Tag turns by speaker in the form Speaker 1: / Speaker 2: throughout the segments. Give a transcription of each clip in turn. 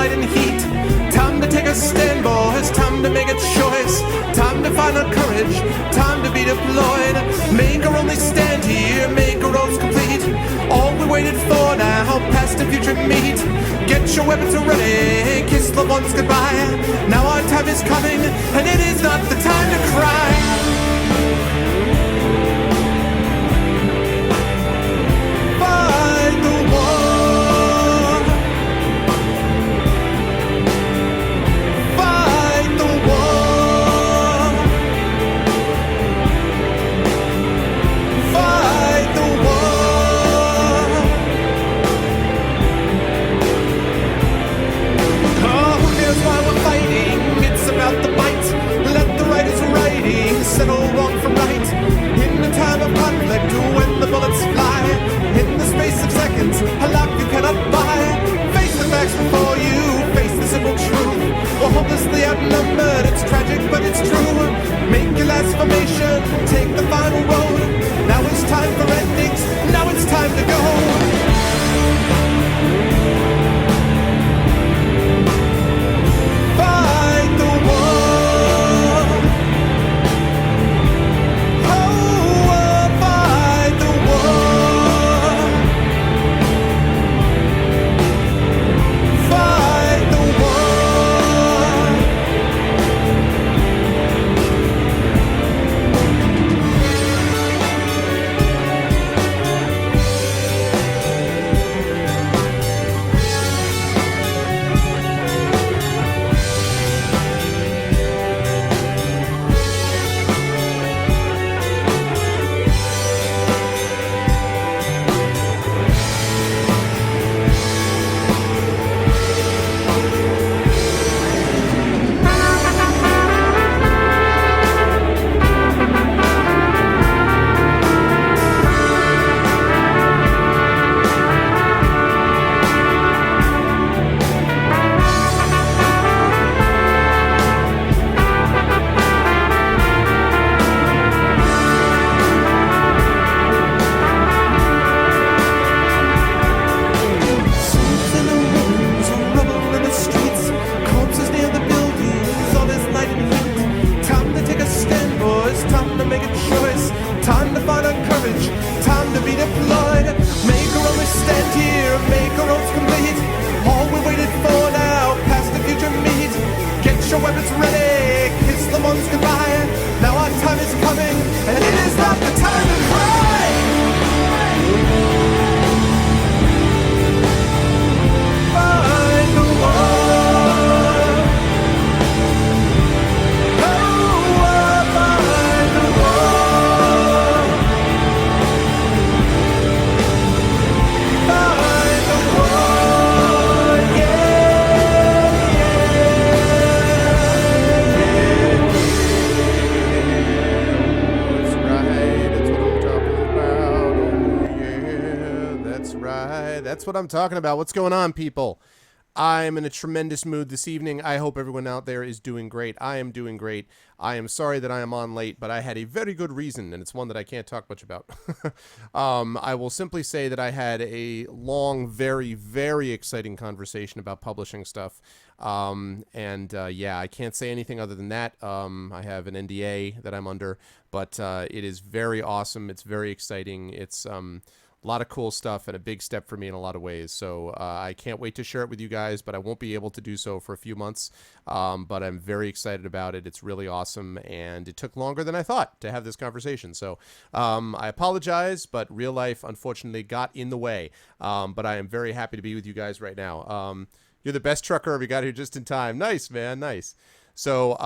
Speaker 1: light and heat. Time to take a stand, boys, time to make a choice. Time to find our courage, time to be deployed. Make our only stand here, make our roads complete. All we waited for now, past and future meet. Get your weapons ready, kiss loved ones goodbye. Now our time is coming, and it is not the time to cry. Settle wrong from right. In the time of conflict, when the bullets fly, in the space of seconds, a life you cannot buy. Face the facts before you, face the simple truth. We're hopelessly outnumbered, it's tragic but it's true. Make your last formation, take the final road. Now it's time for endings, now it's time to go. Fight the war. That's what I'm talking about. What's going on, people? I'm in a tremendous mood this evening. I hope everyone out there is doing great. I am doing great. I am sorry that I am on late, but I had a very good reason, and it's one that I can't talk much about. I will simply say that I had a long, very, very exciting conversation about publishing stuff. Yeah, I can't say anything other than that. I have an NDA that I'm under, but it is very awesome. It's very exciting. It's a lot of cool stuff and a big step for me in a lot of ways. So I can't wait to share it with you guys, but I won't be able to do so for a few months. But I'm very excited about it. It's really awesome. And it took longer than I thought to have this conversation. So I apologize, but real life, unfortunately, got in the way. But I am very happy to be with you guys right now. You're the best trucker ever. You got here just in time. Nice, man. Nice. So,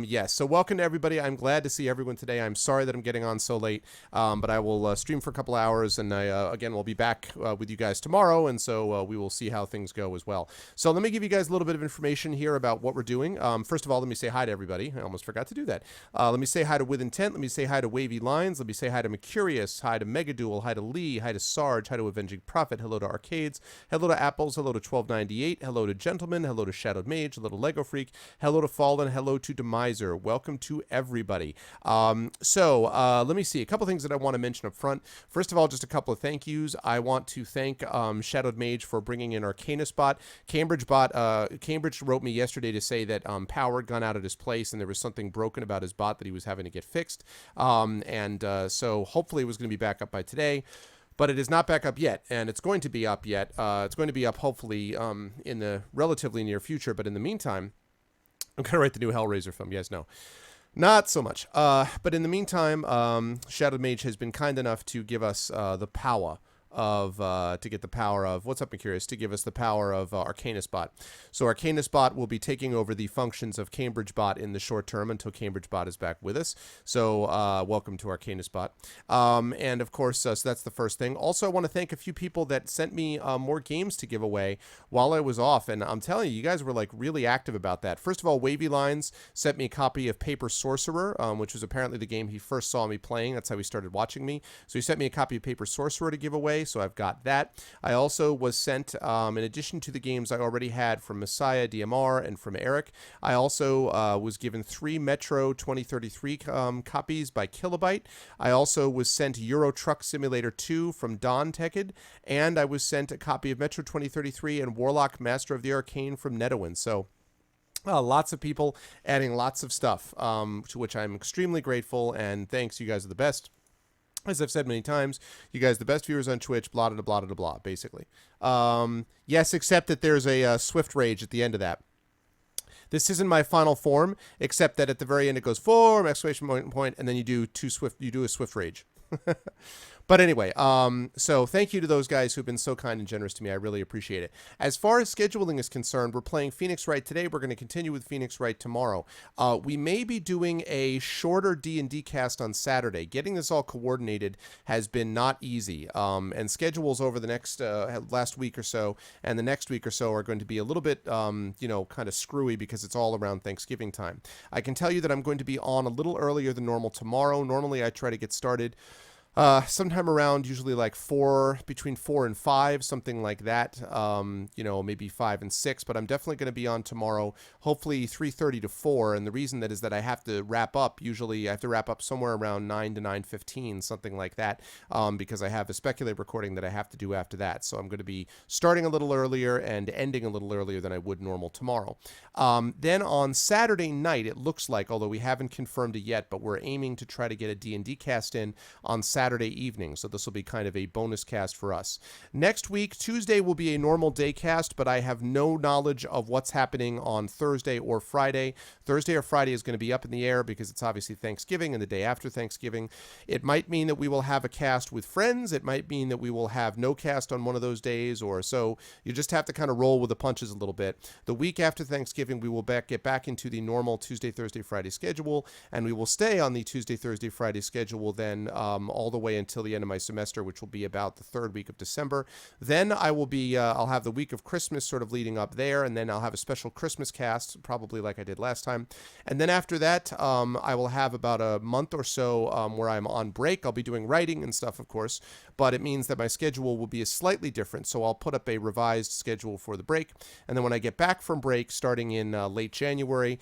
Speaker 1: yes. So welcome to everybody. I'm glad to see everyone today. I'm sorry that I'm getting on so late, but I will stream for a couple hours, and again, we'll be back with you guys tomorrow, and so we will see how things go as well. So let me give you guys a little bit of information here about what we're doing. First of all, let me say hi to everybody. I almost forgot to do that. Let me say hi to With Intent. Let me say hi to Wavy Lines. Let me say hi to Mercurius. Hi to Megaduel. Hi to Lee. Hi to Sarge. Hi to Avenging Prophet. Hello to Arcades. Hello to Apples. Hello to 1298. Hello to Gentleman. Hello to Shadowed Mage. Hello to Lego Freak. Hello to Fall well, and hello to Demiser. Welcome to everybody. Let me see. A couple things that I want to mention up front. First of all, just a couple of thank yous. I want to thank Shadowed Mage for bringing in Arcanus Bot. Cambridge wrote me yesterday to say that power had gone out at his place and there was something broken about his bot that he was having to get fixed. So hopefully it was going to be back up by today. But it is not back up yet, and it's going to be up yet. It's going to be up hopefully in the relatively near future. But in the meantime, I'm going to write the new Hellraiser film. You guys know. Not so much. But in the meantime, Shadowed Mage has been kind enough to give us the power of what's up, I'm curious, to give us the power of Arcanus Bot. So Arcanus Bot will be taking over the functions of Cambridge Bot in the short term until Cambridge Bot is back with us. So welcome to Arcanus Bot. And of course, so that's the first thing. Also, I want to thank a few people that sent me more games to give away while I was off. And I'm telling you, you guys were like really active about that. First of all, Wavy Lines sent me a copy of Paper Sorcerer, which was apparently the game he first saw me playing. That's how he started watching me. So he sent me a copy of Paper Sorcerer to give away. So I've got that. I also was sent, in addition to the games I already had from Messiah, DMR, and from Eric, I also was given 3 Metro 2033 copies by Kilobyte. I also was sent Euro Truck Simulator 2 from Don Tekid, and I was sent a copy of Metro 2033 and Warlock Master of the Arcane from Netowin. So lots of people adding lots of stuff, to which I'm extremely grateful, and thanks. You guys are the best. As I've said many times, you guys the best viewers on Twitch, blah, blah, blah, blah, blah, basically. Yes, except that there's a Swift Rage at the end of that. This isn't my final form, except that at the very end it goes form, exclamation point, and then you do a Swift Rage. But anyway, so thank you to those guys who've been so kind and generous to me. I really appreciate it. As far as scheduling is concerned, we're playing Phoenix Wright today. We're going to continue with Phoenix Wright tomorrow. We may be doing a shorter D&D cast on Saturday. Getting this all coordinated has been not easy. And schedules over the next last week or so and the next week or so are going to be a little bit, kind of screwy because it's all around Thanksgiving time. I can tell you that I'm going to be on a little earlier than normal tomorrow. Normally, I try to get started sometime around usually like between 4 and 5, something like that, maybe 5 and 6, but I'm definitely going to be on tomorrow, hopefully 3:30 to 4, and the reason that is that I have to wrap up, usually I have to wrap up somewhere around 9 to 9:15, something like that, because I have a speculative recording that I have to do after that, so I'm going to be starting a little earlier and ending a little earlier than I would normal tomorrow. Then on Saturday night, it looks like, although we haven't confirmed it yet, but we're aiming to try to get a D&D cast in on Saturday evening, so this will be kind of a bonus cast for us. Next week, Tuesday will be a normal day cast, but I have no knowledge of what's happening on Thursday or Friday. Thursday or Friday is going to be up in the air because it's obviously Thanksgiving and the day after Thanksgiving. It might mean that we will have a cast with friends. It might mean that we will have no cast on one of those days, or so. You just have to kind of roll with the punches a little bit. The week after Thanksgiving, we will get back into the normal Tuesday, Thursday, Friday schedule, and we will stay on the Tuesday, Thursday, Friday schedule then all the way until the end of my semester, which will be about the 3rd week of December. Then I will be, I'll have the week of Christmas sort of leading up there, and then I'll have a special Christmas cast, probably like I did last time. And then after that, I will have about a month or so where I'm on break. I'll be doing writing and stuff, of course, but it means that my schedule will be slightly different, so I'll put up a revised schedule for the break. And then when I get back from break, starting in late January,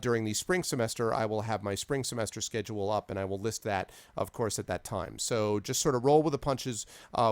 Speaker 1: during the spring semester, I will have my spring semester schedule up, and I will list that, of course, at that time. So just sort of roll with the punches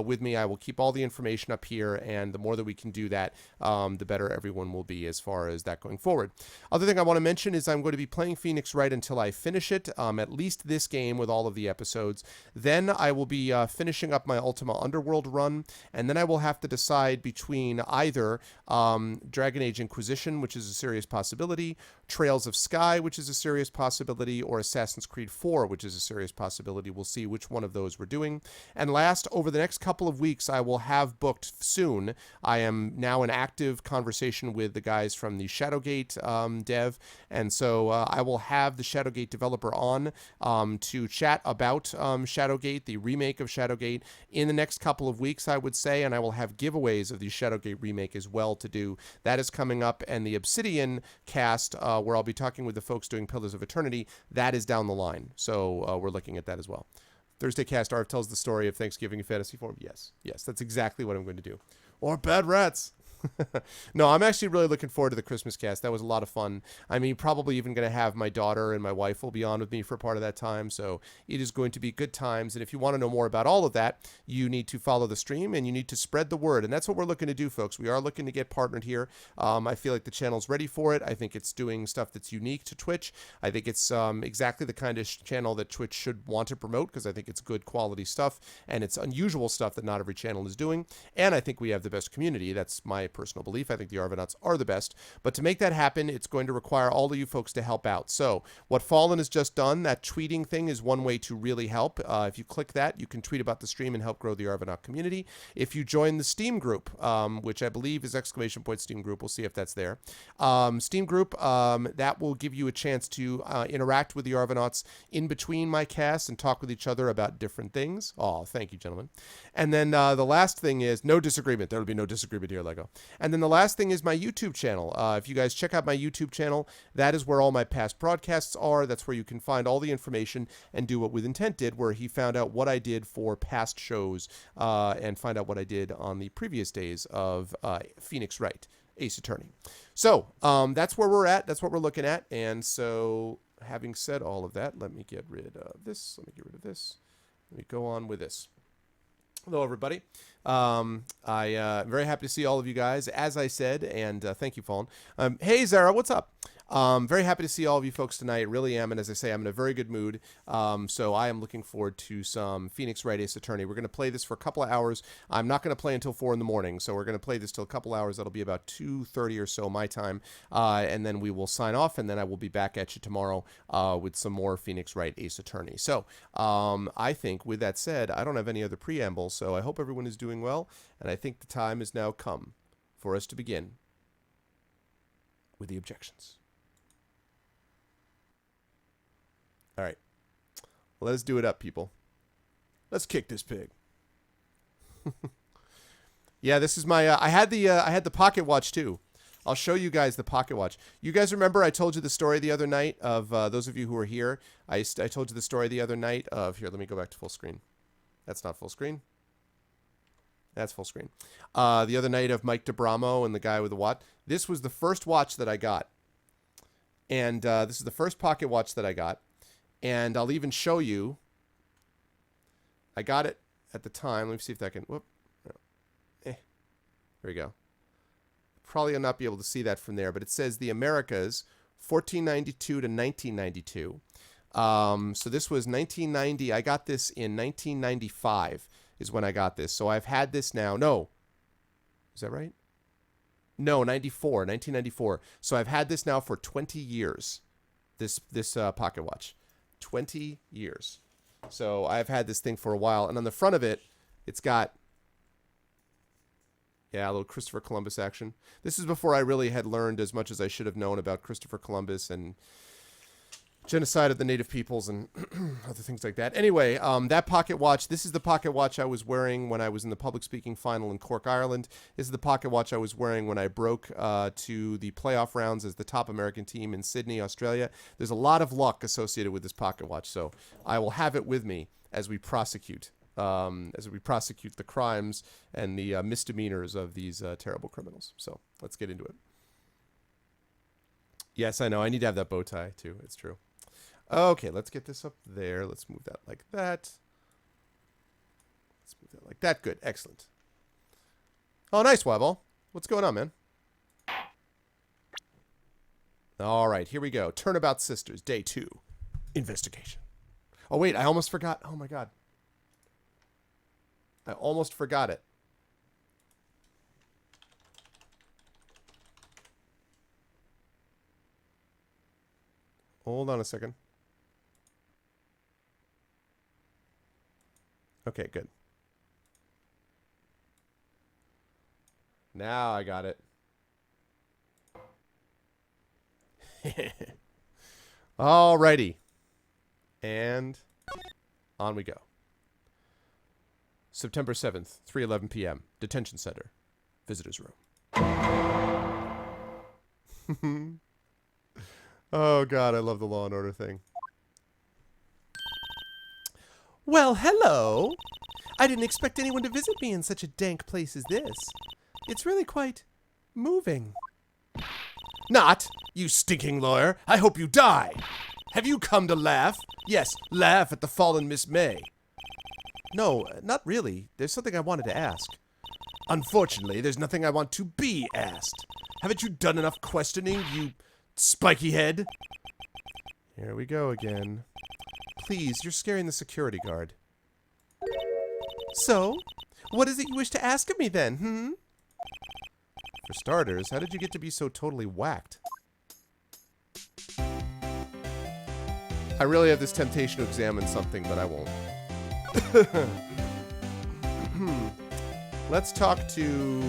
Speaker 1: with me. I will keep all the information up here, and the more that we can do that, the better everyone will be as far as that going forward. Other thing I want to mention is I'm going to be playing Phoenix Wright until I finish it, at least this game with all of the episodes. Then I will be finishing up my Ultima Underworld run, and then I will have to decide between either Dragon Age Inquisition, which is a serious possibility, Trails of Sky, which is a serious possibility, or Assassin's Creed 4, which is a serious possibility. We'll see which one of those we're doing. And last, over the next couple of weeks, I will have booked soon. I am now in active conversation with the guys from the Shadowgate dev, and so I will have the Shadowgate developer on to chat about Shadowgate, the remake of Shadowgate, in the next couple of weeks, I would say, and I will have giveaways of the Shadowgate remake as well to do. That is coming up, and the Obsidian cast, where I'll be talking with the folks doing Pillars of Eternity, that is down the line, so we're looking at that as well. Thursday cast, Arv tells the story of Thanksgiving in fantasy form. Yes, that's exactly what I'm going to do. Or Bad Rats. No, I'm actually really looking forward to the Christmas cast. That was a lot of fun. I mean, probably even going to have my daughter and my wife will be on with me for part of that time. So it is going to be good times. And if you want to know more about all of that, you need to follow the stream and you need to spread the word. And that's what we're looking to do, folks. We are looking to get partnered here. I feel like the channel's ready for it. I think it's doing stuff that's unique to Twitch. I think it's exactly the kind of channel that Twitch should want to promote because I think it's good quality stuff and it's unusual stuff that not every channel is doing. And I think we have the best community. That's my personal belief. I think the Arvanauts are the best. But to make that happen, it's going to require all of you folks to help out. So what Fallen has just done, that tweeting thing is one way to really help. If you click that, you can tweet about the stream and help grow the Arvanaut community. If you join the Steam group, which I believe is !Steam group, we'll see if that's there. Steam group, that will give you a chance to interact with the Arvanauts in between my casts and talk with each other about different things. Oh, thank you, gentlemen. And then the last thing is no disagreement. There will be no disagreement here, Lego. And then the last thing is my YouTube channel. If you guys check out my YouTube channel, that is where all my past broadcasts are. That's where you can find all the information and do what With Intent did, where he found out what I did for past shows and find out what I did on the previous days of Phoenix Wright, Ace Attorney. So that's where we're at. That's what we're looking at. And so having said all of that, let me get rid of this. Let me get rid of this. Let me go on with this. Hello, everybody. I'm very happy to see all of you guys, as I said, and thank you, Fallen. Hey, Zara, what's up? Very happy to see all of you folks tonight. Really am, and as I say, I'm in a very good mood. So I am looking forward to some Phoenix Wright Ace Attorney. We're going to play this for a couple of hours. I'm not going to play until 4 in the morning, so we're going to play this till a couple hours. That'll be about 2:30 or so my time, and then we will sign off, and then I will be back at you tomorrow with some more Phoenix Wright Ace Attorney. So I think, with that said, I don't have any other preamble, so I hope everyone is doing well, and I think the time has now come for us to begin with the objections. All right, let's do it up, people. Let's kick this pig. Yeah, this is my. I had the pocket watch too. I'll show you guys the pocket watch. You guys remember I told you the story the other night of those of you who were here. I told you the story the other night of here. Let me go back to full screen. That's not full screen. That's full screen. The other night of Mike DeBramo and the guy with the watch. This was the first watch that I got, and this is the first pocket watch that I got. And I'll even show you. I got it at the time. Let me see if that can. Whoop. There we go. Probably will not be able to see that from there, but it says the Americas, 1492 to 1992. So this was 1990. I got this in 1995 is when I got this. So I've had this now. No. Is that right? No, 1994. So I've had this now for 20 years. This pocket watch. 20 years. So I've had this thing for a while. And on the front of it, it's got, yeah, a little Christopher Columbus action. This is before I really had learned as much as I should have known about Christopher Columbus and genocide of the native peoples and other things like that. Anyway, that pocket watch, this is the pocket watch I was wearing when I was in the public speaking final in Cork, Ireland. This is the pocket watch I was wearing when I broke to the playoff rounds as the top American team in Sydney, Australia. There's a lot of luck associated with this pocket watch, so I will have it with me as we prosecute the crimes and the misdemeanors of these terrible criminals. So let's get into it. Yes, I know. I need to have that bow tie, too. It's true. Okay, let's get this up there. Let's move that like that. Let's move that like that. Good. Excellent. Oh, nice, Wabble. What's going on, man? All right, here we go. Turnabout Sisters, Day 2. Investigation. Oh, wait, I almost forgot. Oh, my God. I almost forgot it. Hold on a second. Okay, good. Now I got it. Alrighty. And on we go. September 7th, 3:11 p.m. Detention Center. Visitor's room. Oh, God, I love the Law and Order thing. Well, hello. I didn't expect anyone to visit me in such a dank place as this. It's really quite moving. Not, you stinking lawyer. I hope you die. Have you come to laugh? Yes, laugh at the fallen Miss May. No, not really. There's something I wanted to ask. Unfortunately, there's nothing I want to be asked. Haven't you done enough questioning, you spiky head? Here we go again. Please, you're scaring the security guard. So, what is it you wish to ask of me then, For starters, how did you get to be so totally whacked? I really have this temptation to examine something, but I won't. Let's talk to...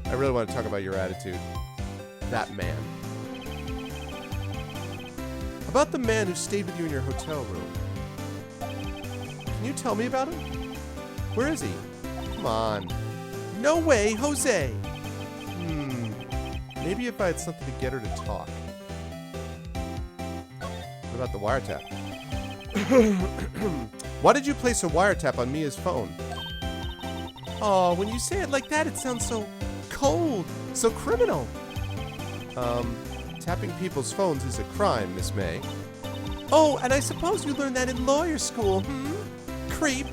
Speaker 1: I really want to talk about your attitude. That man. About the man who stayed with you in your hotel room. Can you tell me about him? Where is he? Come on. No way, Jose! Maybe if I had something to get her to talk. What about the wiretap? Why did you place a wiretap on Mia's phone? Oh, when you say it like that, it sounds so cold, so criminal. Tapping people's phones is a crime, Miss May. Oh, and I suppose you learned that in lawyer school, Creep.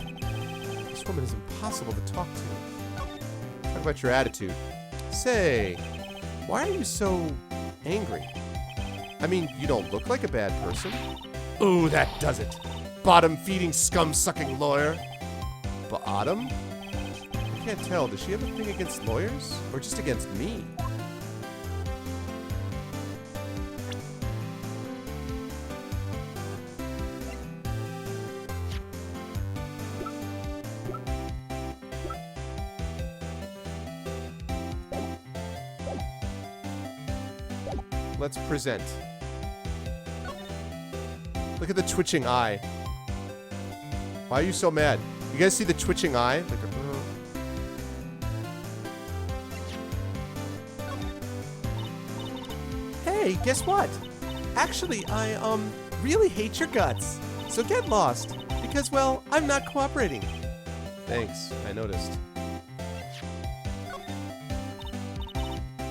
Speaker 1: This woman is impossible to talk to. Talk about your attitude. Say, why are you so angry? I mean, you don't look like a bad person. Ooh, that does it. Bottom-feeding, scum-sucking lawyer. Bottom? I can't tell. Does she have a thing against lawyers? Or just against me? Let's present. Look at the twitching eye. Why are you so mad? You guys see the twitching eye? Like Hey, guess what? Actually, I, really hate your guts. So get lost. Because, well, I'm not cooperating. Thanks. I noticed.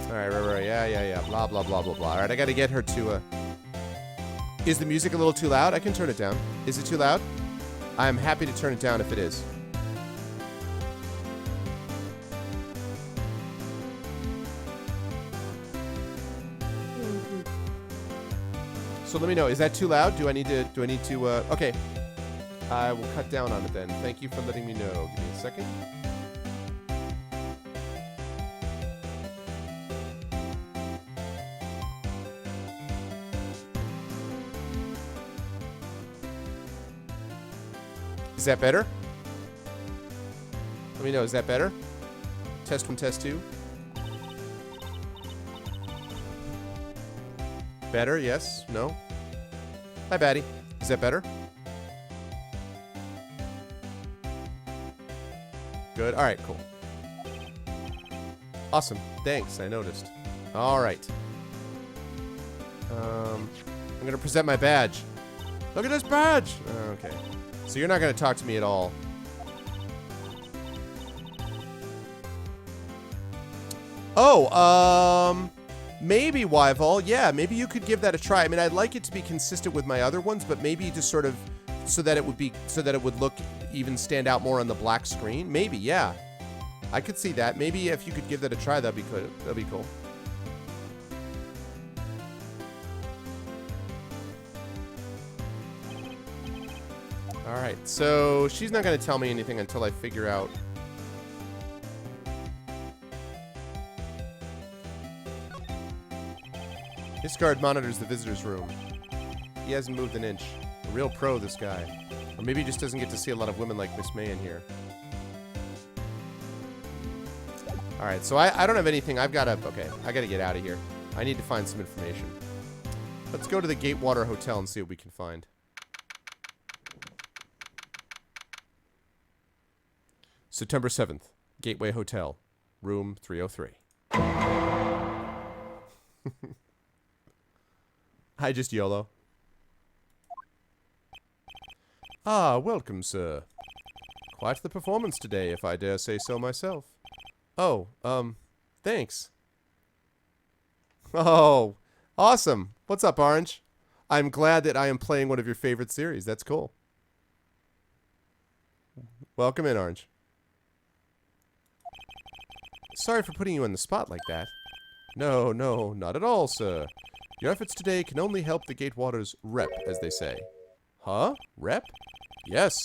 Speaker 1: Alright, right. Yeah. Blah, blah, blah, blah, blah. Alright, I gotta get her to, Is the music a little too loud? I can turn it down. Is it too loud? I'm happy to turn it down if it is. So let me know. Is that too loud? Do I need to, okay. I will cut down on it then. Thank you for letting me know. Give me a second. Is that better? Let me know. Is that better? Test 1, test 2. Better? Yes? No? Hi, Batty. Is that better? Good. All right, cool. Awesome. Thanks. I noticed. All right. I'm going to present my badge. Look at this badge! Okay. So you're not going to talk to me at all. Oh, maybe, Wyval. Yeah, maybe you could give that a try. I mean, I'd like it to be consistent with my other ones, but maybe just sort of so that it would look even stand out more on the black screen. Maybe, yeah. I could see that. Maybe if you could give that a try, that'd be good. That'd be cool. Alright, so she's not going to tell me anything until I figure out. This guard monitors the visitor's room. He hasn't moved an inch. A real pro, this guy. Or maybe he just doesn't get to see a lot of women like Miss May in here. Alright, so I don't have anything. Okay, I gotta get out of here. I need to find some information. Let's go to the Gatewater Hotel and see what we can find. September 7th, Gateway Hotel, room 303. Hi, just YOLO. Ah, welcome, sir. Quite the performance today, if I dare say so myself. Oh, thanks. Oh, awesome. What's up, Orange? I'm glad that I am playing one of your favorite series. That's cool. Welcome in, Orange. Sorry for putting you on the spot like that. No, no, not at all, sir. Your efforts today can only help the Gatewater's rep, as they say. Huh? Rep? Yes.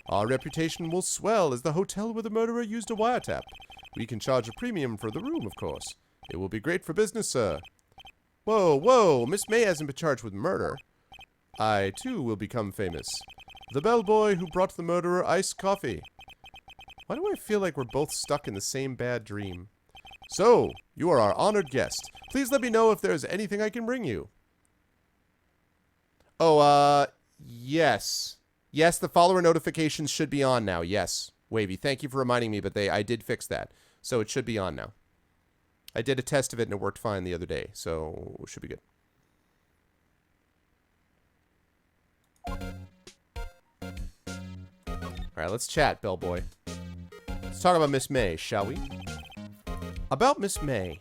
Speaker 1: Our reputation will swell as the hotel where the murderer used a wiretap. We can charge a premium for the room, of course. It will be great for business, sir. Whoa, whoa, Miss May hasn't been charged with murder. I, too, will become famous. The bellboy who brought the murderer iced coffee. Why do I feel like we're both stuck in the same bad dream? So, you are our honored guest. Please let me know if there's anything I can bring you. Oh, yes. Yes, the follower notifications should be on now. Yes, Wavy. Thank you for reminding me, but I did fix that. So it should be on now. I did a test of it and it worked fine the other day, so it should be good. Alright, let's chat, bellboy. Let's talk about Miss May, shall we? About Miss May.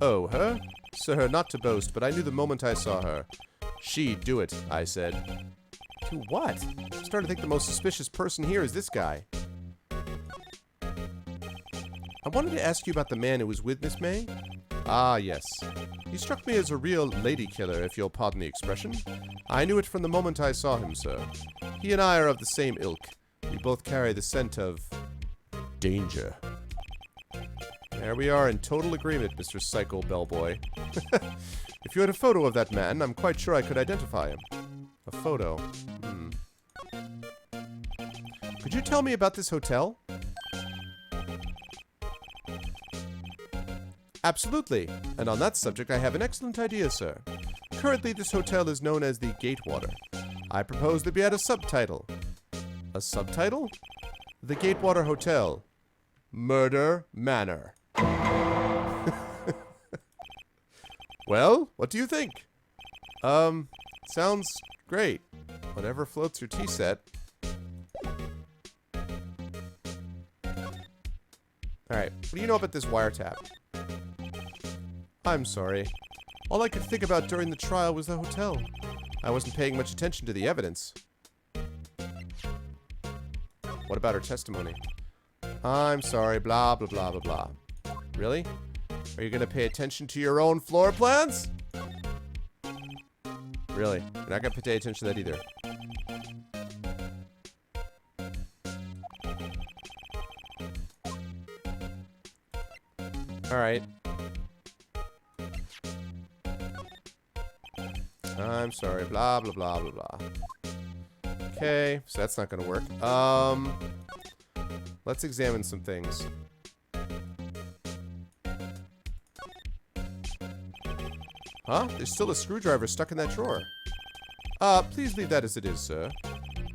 Speaker 1: Oh, her? Sir, not to boast, but I knew the moment I saw her. She'd do it, I said. Do what? I'm starting to think the most suspicious person here is this guy. I wanted to ask you about the man who was with Miss May. Ah, yes. He struck me as a real lady killer, if you'll pardon the expression. I knew it from the moment I saw him, sir. He and I are of the same ilk. We both carry the scent of danger. There we are in total agreement, Mr. Psycho Bellboy. If you had a photo of that man, I'm quite sure I could identify him. A photo. Could you tell me about this hotel? Absolutely. And on that subject, I have an excellent idea, sir. Currently, this hotel is known as the Gatewater. I propose that we add a subtitle. A subtitle? The Gatewater Hotel. Murder Manor. Well, what do you think? Sounds great. Whatever floats your tea set. Alright, what do you know about this wiretap? I'm sorry. All I could think about during the trial was the hotel. I wasn't paying much attention to the evidence. What about her testimony? I'm sorry, blah, blah, blah, blah, blah. Really? Are you going to pay attention to your own floor plans? Really? You're not going to pay attention to that either. Alright. I'm sorry, blah, blah, blah, blah, blah. Okay, so that's not gonna work. Let's examine some things. Huh? There's still a screwdriver stuck in that drawer. Please leave that as it is, sir.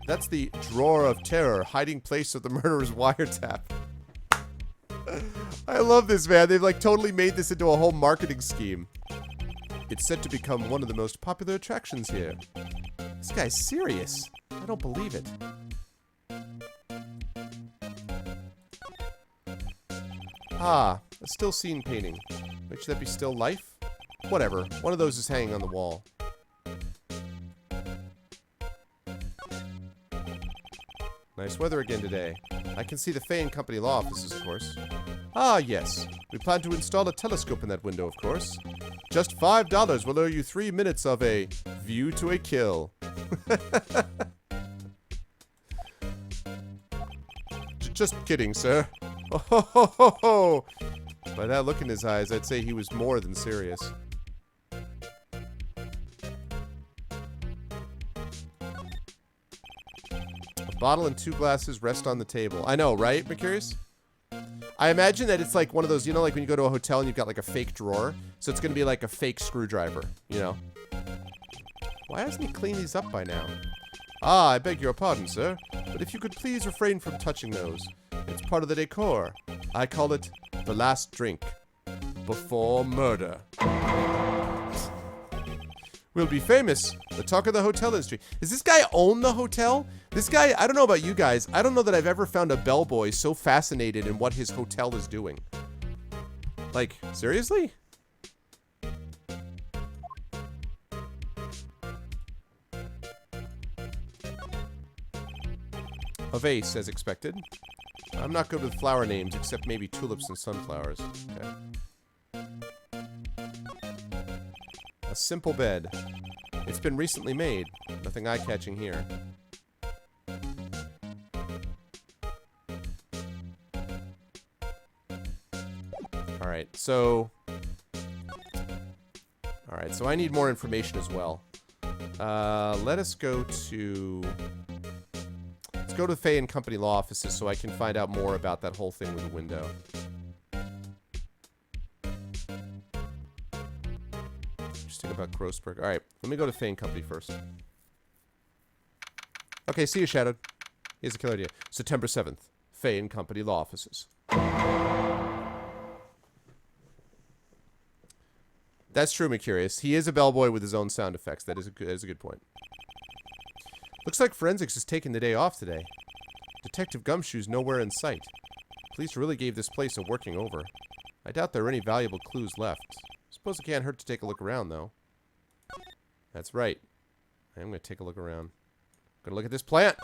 Speaker 1: That's the drawer of terror, hiding place of the murderer's wiretap. I love this, man. They've like totally made this into a whole marketing scheme. It's set to become one of the most popular attractions here. This guy's serious. I don't believe it. Ah, a still scene painting. Wait, should that be still life? Whatever. One of those is hanging on the wall. Nice weather again today. I can see the Fay & Company law offices, of course. Ah, yes. We plan to install a telescope in that window, of course. Just $5 will earn you 3 minutes of a view to a kill. Just kidding, sir. Oh, ho, ho, ho, ho. By that look in his eyes, I'd say he was more than serious. A bottle and 2 glasses rest on the table. I know, right, Mercurius? I imagine that it's like one of those, you know, like when you go to a hotel and you've got like a fake drawer. So it's going to be like a fake screwdriver, you know? Why hasn't he cleaned these up by now? Ah, I beg your pardon, sir. But if you could please refrain from touching those. It's part of the decor. I call it the last drink. Before murder. We'll be famous. The talk of the hotel industry. Does this guy own the hotel? This guy, I don't know about you guys. I don't know that I've ever found a bellboy so fascinated in what his hotel is doing. Like, seriously? A vase, as expected. I'm not good with flower names, except maybe tulips and sunflowers. Okay. A simple bed. It's been recently made. Nothing eye-catching here. Alright, so... Alright, so I need more information as well. Let us go to... Let's go to the Fay and Company law offices so I can find out more about that whole thing with the window. Interesting about Grossberg. Alright, let me go to Fay and Company first. Okay, see you, Shadowed. Here's a killer idea. September 7th. Fay and Company law offices. That's true, McCurious. He is a bellboy with his own sound effects. That is a good point. Looks like forensics is taking the day off today. Detective Gumshoe's nowhere in sight. Police really gave this place a working over. I doubt there are any valuable clues left. Suppose it can't hurt to take a look around, though. That's right. I'm going to take a look around. Going to look at this plant.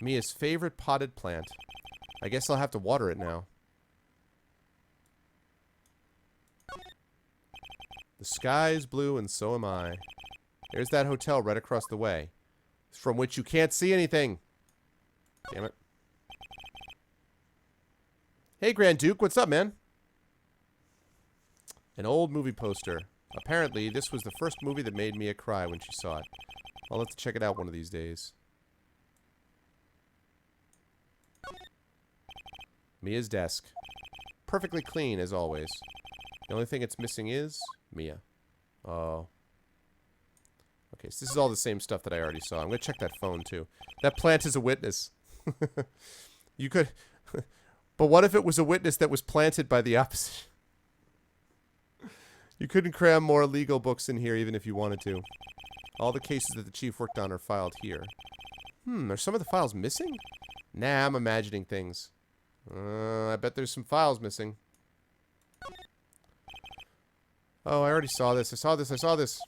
Speaker 1: Mia's favorite potted plant. I guess I'll have to water it now. The sky's blue and so am I. There's that hotel right across the way, from which you can't see anything. Damn it. Hey, Grand Duke, what's up, man? An old movie poster. Apparently, this was the first movie that made Mia cry when she saw it. I'll have to check it out one of these days. Mia's desk. Perfectly clean, as always. The only thing it's missing is Mia. Oh. Okay, so this is all the same stuff that I already saw. I'm going to check that phone, too. That plant is a witness. You could... But what if it was a witness that was planted by the opposition? You couldn't cram more legal books in here even if you wanted to. All the cases that the chief worked on are filed here. Are some of the files missing? Nah, I'm imagining things. I bet there's some files missing. Oh, I already saw this. I saw this.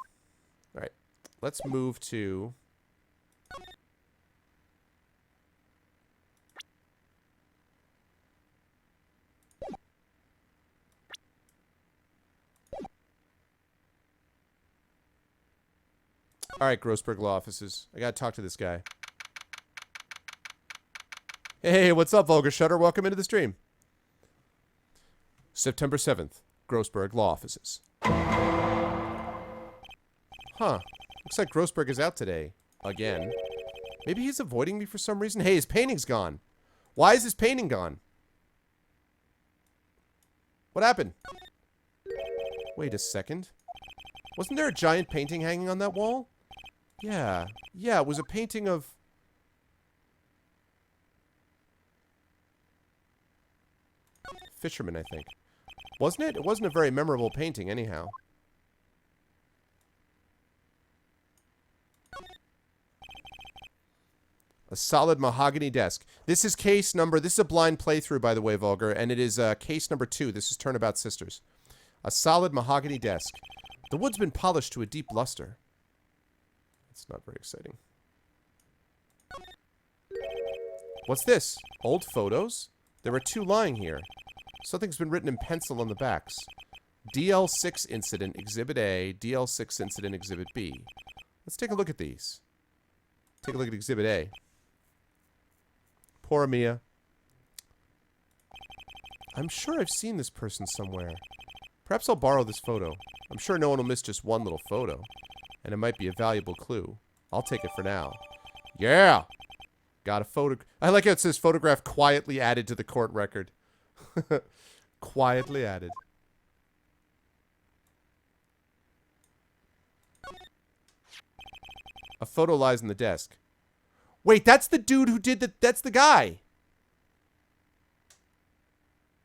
Speaker 1: Alright. Let's move to... Alright, Grossberg Law Offices. I gotta talk to this guy. Hey, what's up, Vulgar Shutter? Welcome into the stream. September 7th. Grossberg Law Offices. Huh. Looks like Grossberg is out today. Again. Maybe he's avoiding me for some reason. Hey, his painting's gone. Why is his painting gone? What happened? Wait a second. Wasn't there a giant painting hanging on that wall? Yeah. Yeah, it was a painting of... Fisherman, I think. Wasn't it? It wasn't a very memorable painting, anyhow. A solid mahogany desk. This is case number... This is a blind playthrough, by the way, Vulgar, and it is case number 2. This is Turnabout Sisters. A solid mahogany desk. The wood's been polished to a deep luster. That's not very exciting. What's this? Old photos? There are 2 lying here. Something's been written in pencil on the backs. DL6 Incident Exhibit A, DL6 Incident Exhibit B. Let's take a look at these. Take a look at Exhibit A. Poor Mia. I'm sure I've seen this person somewhere. Perhaps I'll borrow this photo. I'm sure no one will miss just one little photo. And it might be a valuable clue. I'll take it for now. Yeah! Got a photo. I like how it says photograph quietly added to the court record. Quietly added. A photo lies in the desk. Wait, that's the dude who did the... That's the guy.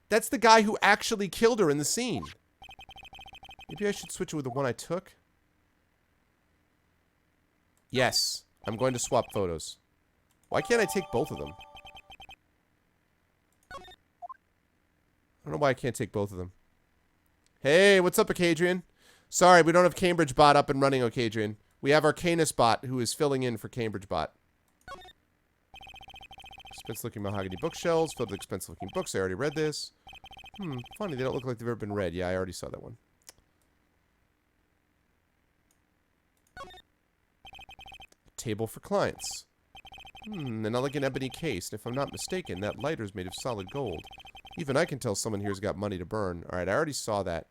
Speaker 1: That's the guy who actually killed her in the scene. Maybe I should switch it with the one I took. Yes. I'm going to swap photos. Why can't I take both of them? I don't know why I can't take both of them. Hey, what's up, Acadrian? Sorry, we don't have Cambridge Bot up and running, Acadrian. We have Arcanus Bot, who is filling in for Cambridge Bot. Expensive-looking mahogany bookshelves filled with expensive-looking books. I already read this. Funny. They don't look like they've ever been read. Yeah, I already saw that one. Table for clients. An elegant ebony case. And if I'm not mistaken, that lighter's made of solid gold. Even I can tell someone here's got money to burn. Alright, I already saw that.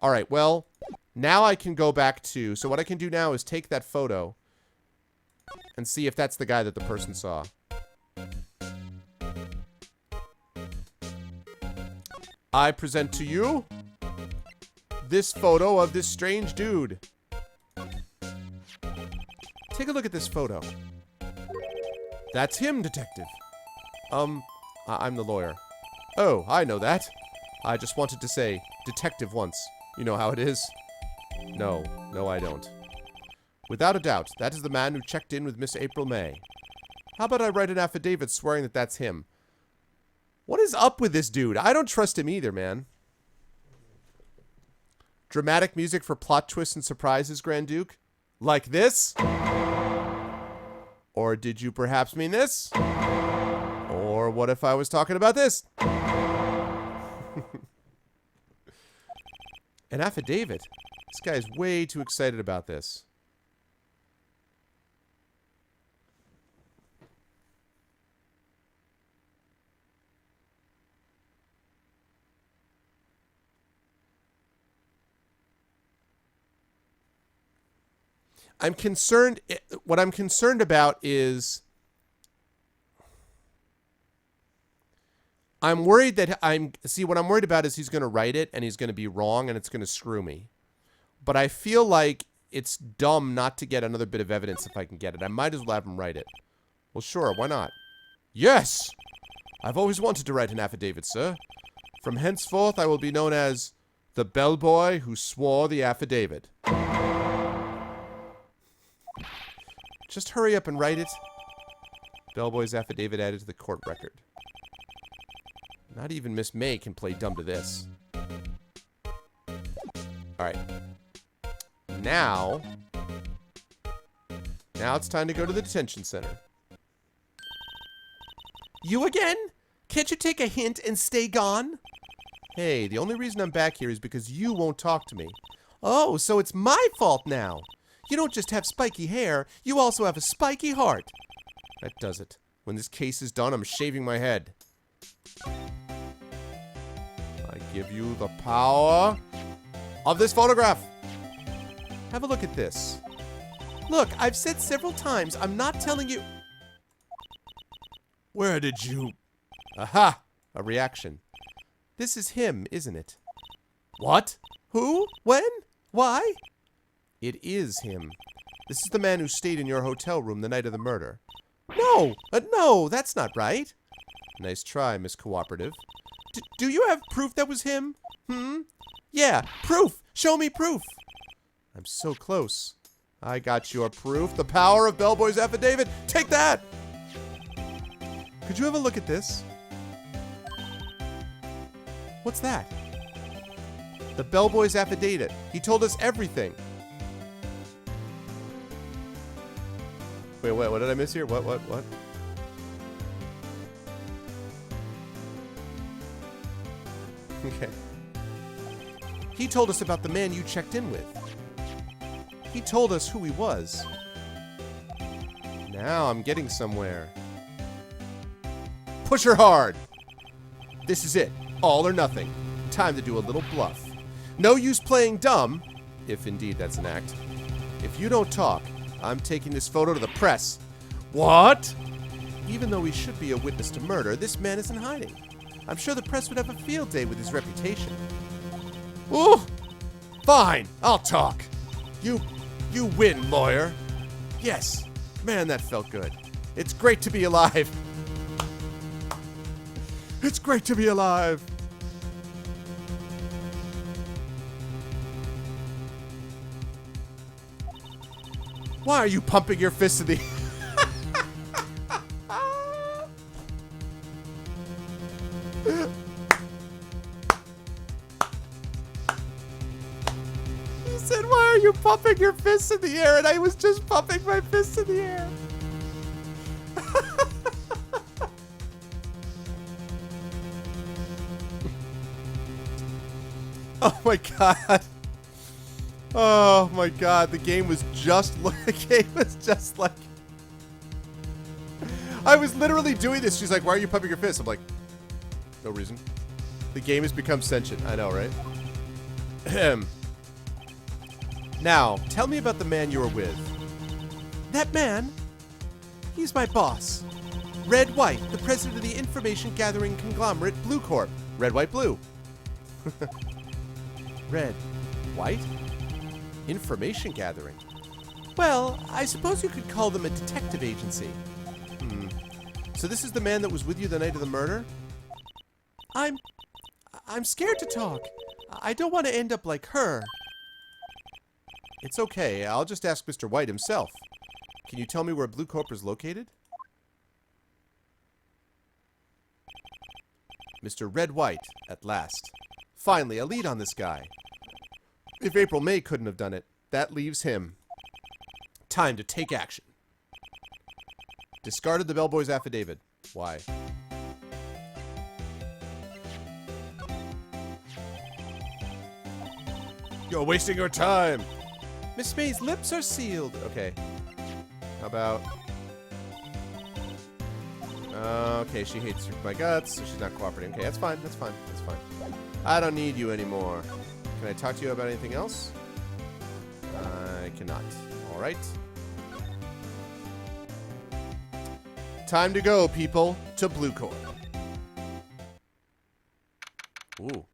Speaker 1: Alright, well, now I can go back to... So what I can do now is take that photo and see if that's the guy that the person saw. I present to you this photo of this strange dude. Take a look at this photo. That's him, detective. I'm the lawyer. Oh, I know that. I just wanted to say detective once. You know how it is. No, I don't. Without a doubt, that is the man who checked in with Miss April May. How about I write an affidavit swearing that that's him? What is up with this dude? I don't trust him either, man. Dramatic music for plot twists and surprises, Grand Duke? Like this? Or did you perhaps mean this? Or what if I was talking about this? An affidavit? This guy is way too excited about this. I'm concerned. What I'm concerned about is I'm worried that what I'm worried about is he's going to write it and he's going to be wrong and it's going to screw me. But I feel like it's dumb not to get another bit of evidence if I can get it. I might as well have him write it. Well, sure, why not? Yes! I've always wanted to write an affidavit, sir. From henceforth, I will be known as the bellboy who swore the affidavit. Just hurry up and write it. Bellboy's affidavit added to the court record. Not even Miss May can play dumb to this. Alright. Now it's time to go to the detention center. You again? Can't you take a hint and stay gone? Hey, the only reason I'm back here is because you won't talk to me. Oh, so it's my fault now. You don't just have spiky hair, you also have a spiky heart. That does it. When this case is done, I'm shaving my head. I give you the power of this photograph. Have a look at this. Look, I've said several times, I'm not telling you... Where did you... Aha! A reaction. This is him, isn't it? What? Who? When? Why? It is him. This is the man who stayed in your hotel room the night of the murder. No! No, that's not right. Nice try, Miss Cooperative. Do you have proof that was him? Yeah, proof! Show me proof! I'm so close. I got your proof. The power of Bellboy's affidavit. Take that! Could you have a look at this? What's that? The Bellboy's affidavit. He told us everything. Wait, what did I miss here? What? Okay. He told us about the man you checked in with. He told us who he was. Now I'm getting somewhere. Push her hard! This is it. All or nothing. Time to do a little bluff. No use playing dumb, if indeed that's an act. If you don't talk, I'm taking this photo to the press. What? Even though he should be a witness to murder, this man is in hiding. I'm sure the press would have a field day with his reputation. Ooh! Fine, I'll talk. You win, lawyer. Yes. Man, that felt good. It's great to be alive. It's great to be alive. Why are you pumping your fists in the... He said, why are you pumping your fists in the air? And I was just pumping my fists in the air. Oh my god. Oh my god. The game was just like... I was literally doing this. She's like, why are you pumping your fists? I'm like, no reason. The game has become sentient. I know, right? Now, tell me about the man you were with. That man? He's my boss. Red White, the president of the information gathering conglomerate Blue Corp. Red, White, Blue. Red, White? Information gathering? Well, I suppose you could call them a detective agency. So this is the man that was with you the night of the murder? I'm scared to talk. I don't want to end up like her. It's okay. I'll just ask Mr. White himself. Can you tell me where Blue Corp is located? Mr. Red White, at last. Finally, a lead on this guy. If April May couldn't have done it, that leaves him. Time to take action. Discarded the bellboy's affidavit. Why? You're wasting your time. Miss May's lips are sealed. Okay. How about... okay, she hates my guts, so she's not cooperating. Okay, that's fine. That's fine. That's fine. I don't need you anymore. Can I talk to you about anything else? I cannot. All right. Time to go, people, to Blue Corp. Ooh.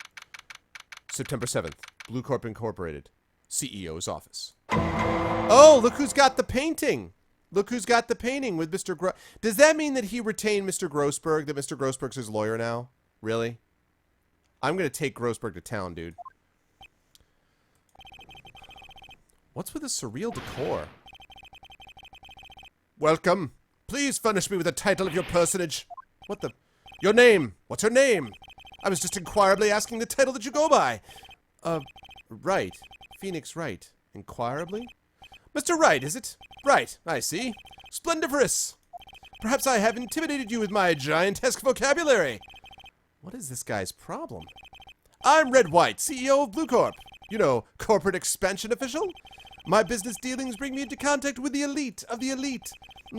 Speaker 1: September 7th. Blue Corp Incorporated. CEO's office. Oh, look who's got the painting. Look who's got the painting with Mr. Does that mean that he retained Mr. Grossberg, that Mr. Grossberg's his lawyer now? Really? I'm going to take Grossberg to town, dude. What's with the surreal decor? Welcome. Please furnish me with the title of your personage. What the? Your name. What's her name? I was just inquirably asking the title that you go by. Wright. Phoenix Wright. Inquirably? Mr. Wright, is it? Right, I see. Splendiferous. Perhaps I have intimidated you with my giantesque vocabulary. What is this guy's problem? I'm Red White, CEO of Blue Corp. You know, corporate expansion official. My business dealings bring me into contact with the elite of the elite.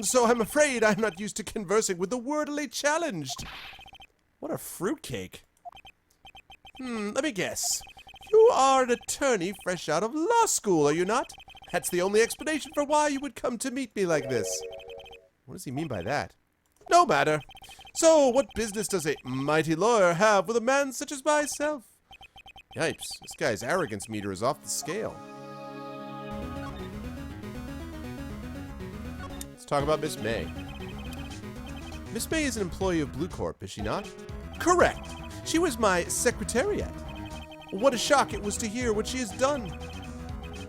Speaker 1: So I'm afraid I'm not used to conversing with the wordily challenged. What a fruitcake. Let me guess. You are an attorney fresh out of law school, are you not? That's the only explanation for why you would come to meet me like this. What does he mean by that? No matter. So, what business does a mighty lawyer have with a man such as myself? Yipes, this guy's arrogance meter is off the scale. Let's talk about Miss May. Miss May is an employee of Blue Corp, is she not? Correct. She was my secretariat. What a shock it was to hear what she has done.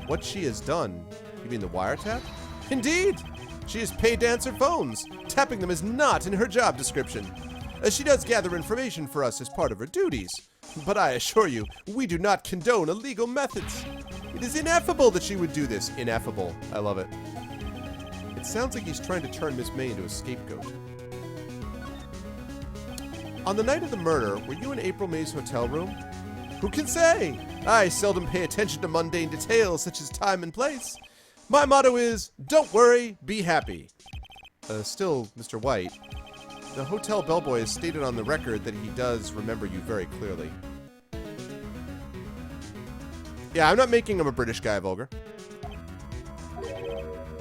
Speaker 1: What she has done? You mean the wiretap? Indeed! She has paid to answer phones. Tapping them is not in her job description. She does gather information for us as part of her duties. But I assure you, we do not condone illegal methods. It is ineffable that she would do this. Ineffable. I love it. It sounds like he's trying to turn Miss May into a scapegoat. On the night of the murder, were you in April May's hotel room? Who can say? I seldom pay attention to mundane details such as time and place. My motto is, don't worry, be happy. Still, Mr. White, the hotel bellboy has stated on the record that he does remember you very clearly. Yeah, I'm not making him a British guy, Vulgar.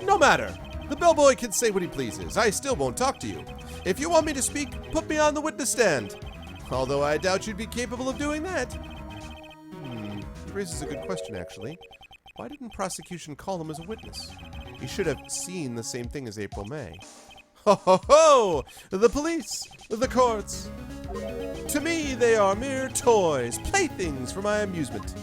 Speaker 1: No matter. The bellboy can say what he pleases. I still won't talk to you. If you want me to speak, put me on the witness stand. Although I doubt you'd be capable of doing that. Raises a good question, actually. Why didn't prosecution call him as a witness? He should have seen the same thing as April May. Ho ho ho! The police, the courts. To me, they are mere toys, playthings for my amusement.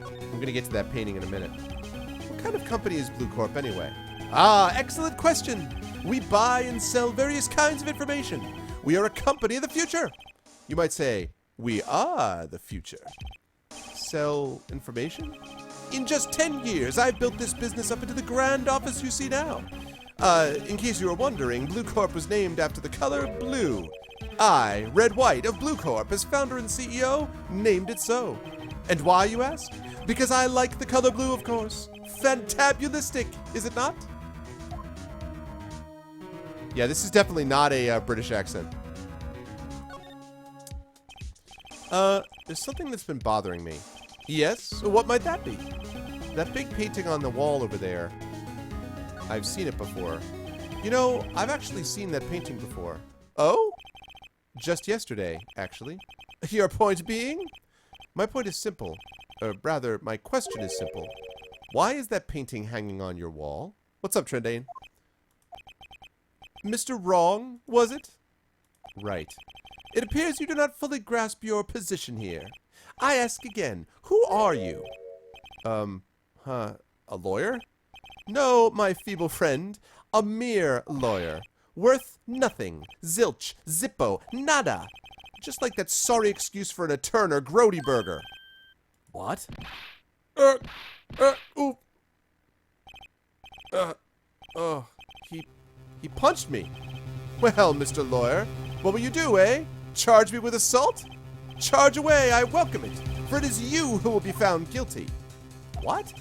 Speaker 1: I'm gonna get to that painting in a minute. What kind of company is Blue Corp anyway? Ah, excellent question. We buy and sell various kinds of information. We are a company of the future. You might say, we are the future. sell information? In just 10 years, I've built this business up into the grand office you see now. In case you were wondering, Blue Corp was named after the color blue. I, Red White of Blue Corp, as founder and CEO, named it so. And why, you ask? Because I like the color blue, of course. Fantabulistic, is it not? Yeah, this is definitely not a British accent. There's something that's been bothering me. Yes? What might that be? That big painting on the wall over there. I've seen it before. You know, I've actually seen that painting before. Oh? Just yesterday, actually. Your point being? My point is simple. Rather, my question is simple. Why is that painting hanging on your wall? What's up, Trendane? Mr. Wrong, was it? Right. It appears you do not fully grasp your position here. I ask again, who are you? A lawyer? No, my feeble friend. A mere lawyer. Worth nothing. Zilch. Zippo. Nada. Just like that sorry excuse for an Eterner Grody burger. What? He punched me. Well, Mr. Lawyer, what will you do, eh? Charge me with assault? Charge away, I welcome it, for it is you who will be found guilty. What?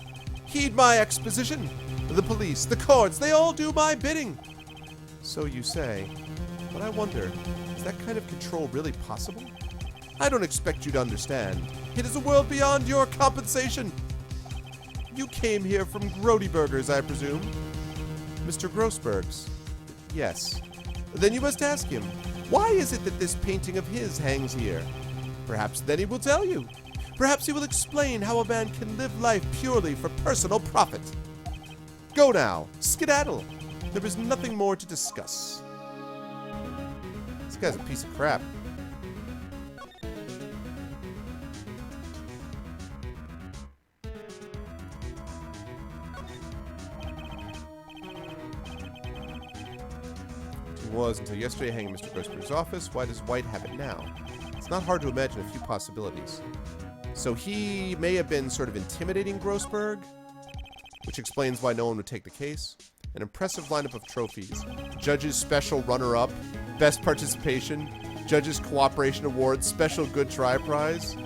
Speaker 1: Heed my exposition. The police, the courts, they all do my bidding. So you say, but I wonder, is that kind of control really possible? I don't expect you to understand. It is a world beyond your compensation. You came here from Grody Burgers, I presume? Mr. Grossberg's? Yes. Then you must ask him, why is it that this painting of his hangs here? Perhaps then he will tell you. Perhaps he will explain how a man can live life purely for personal profit. Go now, skedaddle. There is nothing more to discuss. This guy's a piece of crap. Was until yesterday hanging in Mr. Grossberg's office. Why does White have it now? It's not hard to imagine a few possibilities. So he may have been sort of intimidating Grossberg, which explains why no one would take the case. An impressive lineup of trophies. Judge's Special Runner-Up, Best Participation, Judge's Cooperation Award, Special Good Try Prize.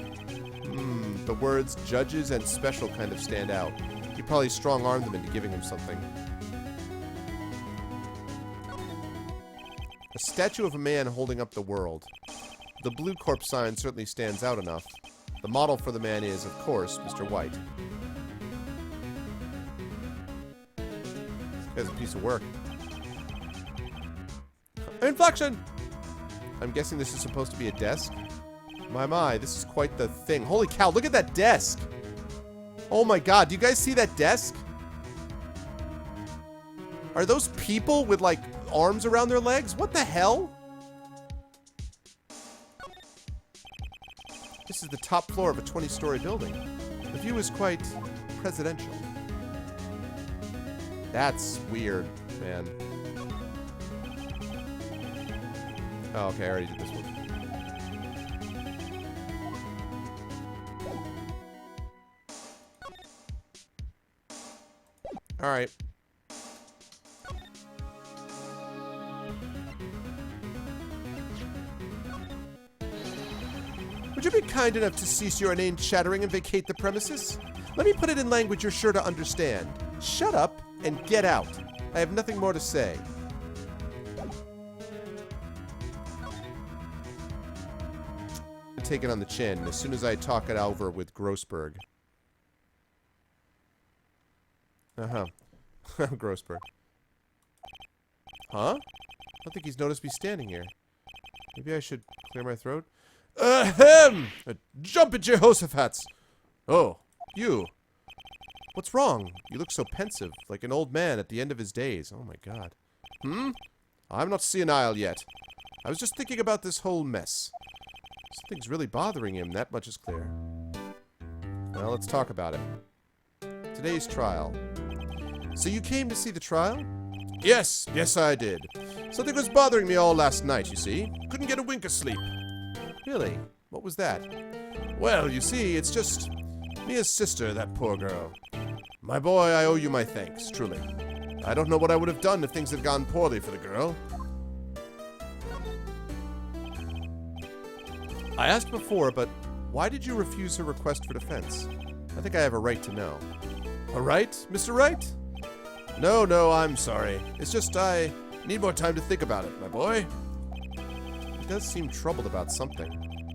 Speaker 1: The words Judges and Special kind of stand out. He probably strong-armed them into giving him something. A statue of a man holding up the world. The Blue Corp sign certainly stands out enough. The model for the man is, of course, Mr. White. This guy's a piece of work. Inflection! I'm guessing this is supposed to be a desk. My, this is quite the thing. Holy cow, look at that desk! Oh my god, do you guys see that desk? Are those people with, like, arms around their legs? What the hell? This is the top floor of a 20-story building. The view is quite presidential. That's weird, man. Oh, okay, I already did this one. Alright. Would you be kind enough to cease your inane chattering and vacate the premises? Let me put it in language you're sure to understand. Shut up and get out. I have nothing more to say. Take it on the chin as soon as I talk it over with Grossberg. Grossberg. Huh? I don't think he's noticed me standing here. Maybe I should clear my throat. Ahem! Jump at Jehoshaphat's! Oh, you. What's wrong? You look so pensive, like an old man at the end of his days. Oh my god. I'm not senile yet. I was just thinking about this whole mess. Something's really bothering him, that much is clear. Well, let's talk about it. Today's trial. So you came to see the trial? Yes, I did. Something was bothering me all last night, you see. Couldn't get a wink of sleep. Really? What was that? Well, you see, it's just... Mia's sister, that poor girl. My boy, I owe you my thanks, truly. I don't know what I would have done if things had gone poorly for the girl. I asked before, but why did you refuse her request for defense? I think I have a right to know. A right, Mr. Wright? No, I'm sorry. It's just I need more time to think about it, my boy. He does seem troubled about something.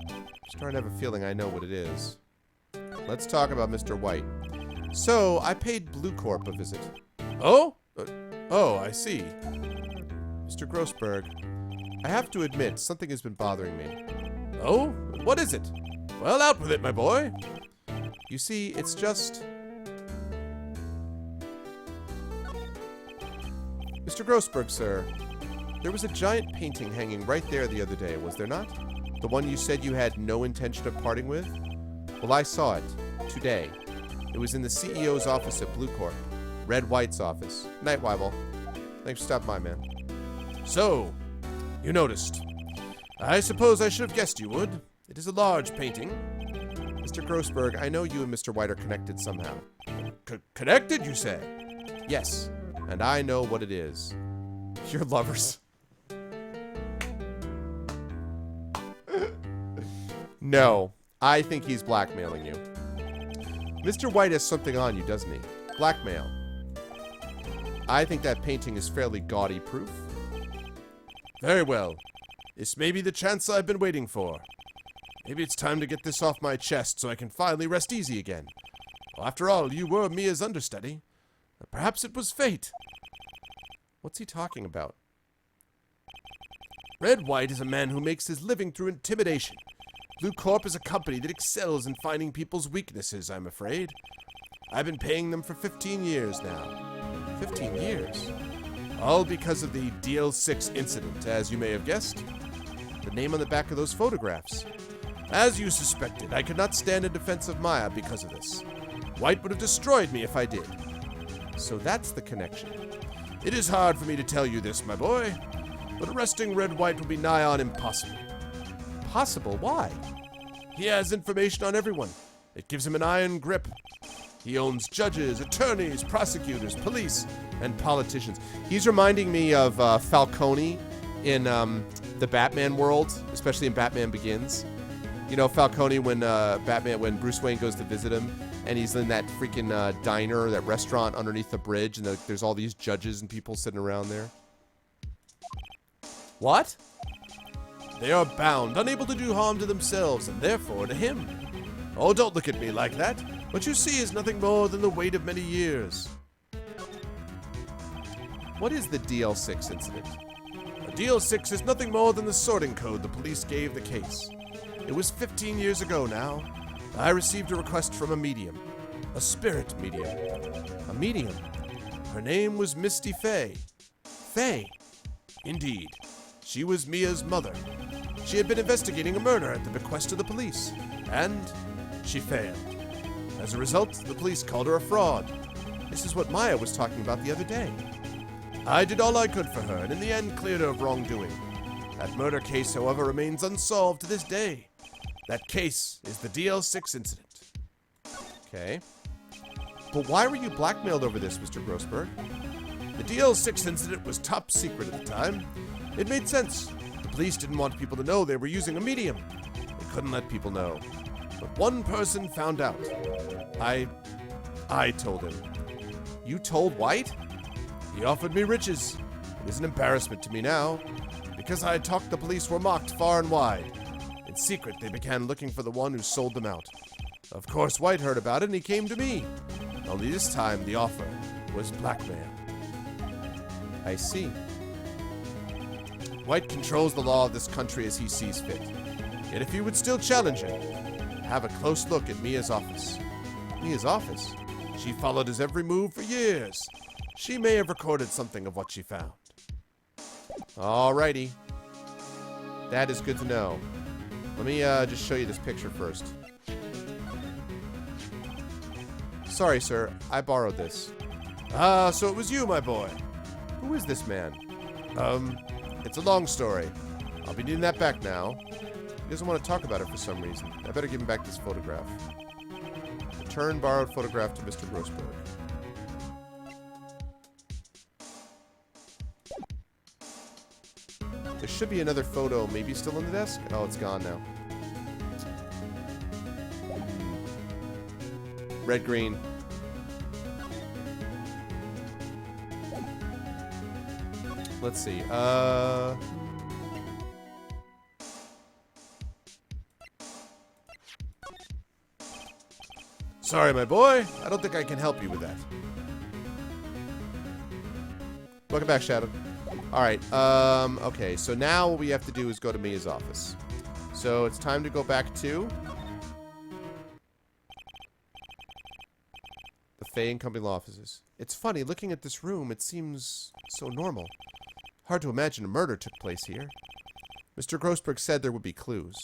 Speaker 1: I'm starting to have a feeling I know what it is. Let's talk about Mr. White. So, I paid Blue Corp a visit. Oh? I see. Mr. Grossberg, I have to admit, something has been bothering me. Oh? What is it? Well, out with it, my boy. You see, it's just... Mr. Grossberg, sir, there was a giant painting hanging right there the other day, was there not? The one you said you had no intention of parting with? Well, I saw it. Today. It was in the CEO's office at Blue Corp. Red White's office. Night, Weibel. Thanks for stopping by, man. So, you noticed. I suppose I should have guessed you would. It is a large painting. Mr. Grossberg, I know you and Mr. White are connected somehow. Connected, you say? Yes, and I know what it is. You're lovers. No, I think he's blackmailing you. Mr. White has something on you, doesn't he? Blackmail. I think that painting is fairly gaudy proof. Very well. This may be the chance I've been waiting for. Maybe it's time to get this off my chest so I can finally rest easy again. Well, after all, you were Mia's understudy. Perhaps it was fate. What's he talking about? Red White is a man who makes his living through intimidation. Blue Corp is a company that excels in finding people's weaknesses, I'm afraid. I've been paying them for 15 years now. 15 years? All because of the DL6 incident, as you may have guessed. The name on the back of those photographs. As you suspected, I could not stand in defense of Maya because of this. White would have destroyed me if I did. So that's the connection. It is hard for me to tell you this, my boy, but arresting Red White will be nigh on impossible. Possible? Why? He has information on everyone. It gives him an iron grip. He owns judges, attorneys, prosecutors, police, and politicians. He's reminding me of Falcone in the Batman world, especially in Batman Begins. You know Falcone when Bruce Wayne goes to visit him, and he's in that freaking diner, that restaurant underneath the bridge, and there's all these judges and people sitting around there. What? They are bound, unable to do harm to themselves, and therefore to him. Oh, don't look at me like that. What you see is nothing more than the weight of many years. What is the DL6 incident? The DL6 is nothing more than the sorting code the police gave the case. It was 15 years ago now. I received a request from a medium. A spirit medium. A medium? Her name was Misty Fay. Fay? Indeed. She was Mia's mother. She had been investigating a murder at the bequest of the police, and she failed. As a result, the police called her a fraud. This is what Maya was talking about the other day. I did all I could for her, and in the end cleared her of wrongdoing. That murder case, however, remains unsolved to this day. That case is the DL6 incident. Okay. But why were you blackmailed over this, Mr. Grossberg? The DL6 incident was top secret at the time. It made sense. The police didn't want people to know they were using a medium. They couldn't let people know. But one person found out. I told him. You told White? He offered me riches. It is an embarrassment to me now. Because I had talked, the police were mocked far and wide. In secret, they began looking for the one who sold them out. Of course, White heard about it and he came to me. Only this time, the offer was blackmail. I see. White controls the law of this country as he sees fit. Yet if you would still challenge him, have a close look at Mia's office. Mia's office? She followed his every move for years. She may have recorded something of what she found. Alrighty. That is good to know. Let me just show you this picture first. Sorry, sir. I borrowed this. Ah, so it was you, my boy. Who is this man? It's a long story. I'll be needing that back now. He doesn't want to talk about it for some reason. I better give him back this photograph. Return borrowed photograph to Mr. Grossberg. There should be another photo, maybe still on the desk? Oh, it's gone now. Red, green. Let's see. Sorry, my boy. I don't think I can help you with that. Welcome back, Shadow. Alright, okay. So now what we have to do is go to Mia's office. So it's time to go back to the Fay and Company law offices. It's funny, looking at this room, it seems so normal. Hard to imagine a murder took place here. Mr. Grossberg said there would be clues.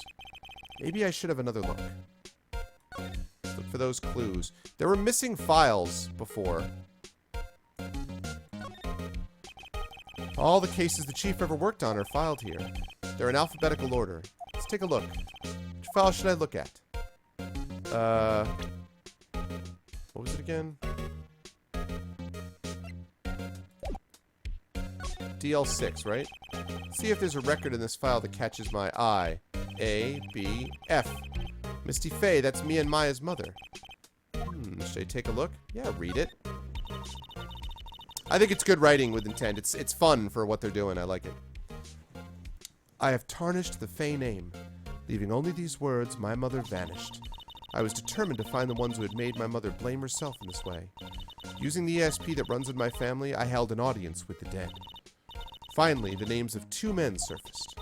Speaker 1: Maybe I should have another look. Look for those clues. There were missing files before. All the cases the chief ever worked on are filed here. They're in alphabetical order. Let's take a look. Which file should I look at? What was it again? DL6, right? Let's see if there's a record in this file that catches my eye. A, B, F. Misty Fay, that's me and Maya's mother. Should I take a look? Yeah, read it. I think it's good writing with intent. It's fun for what they're doing. I like it. I have tarnished the Fay name, leaving only these words, my mother vanished. I was determined to find the ones who had made my mother blame herself in this way. Using the ESP that runs in my family, I held an audience with the dead. Finally, the names of two men surfaced.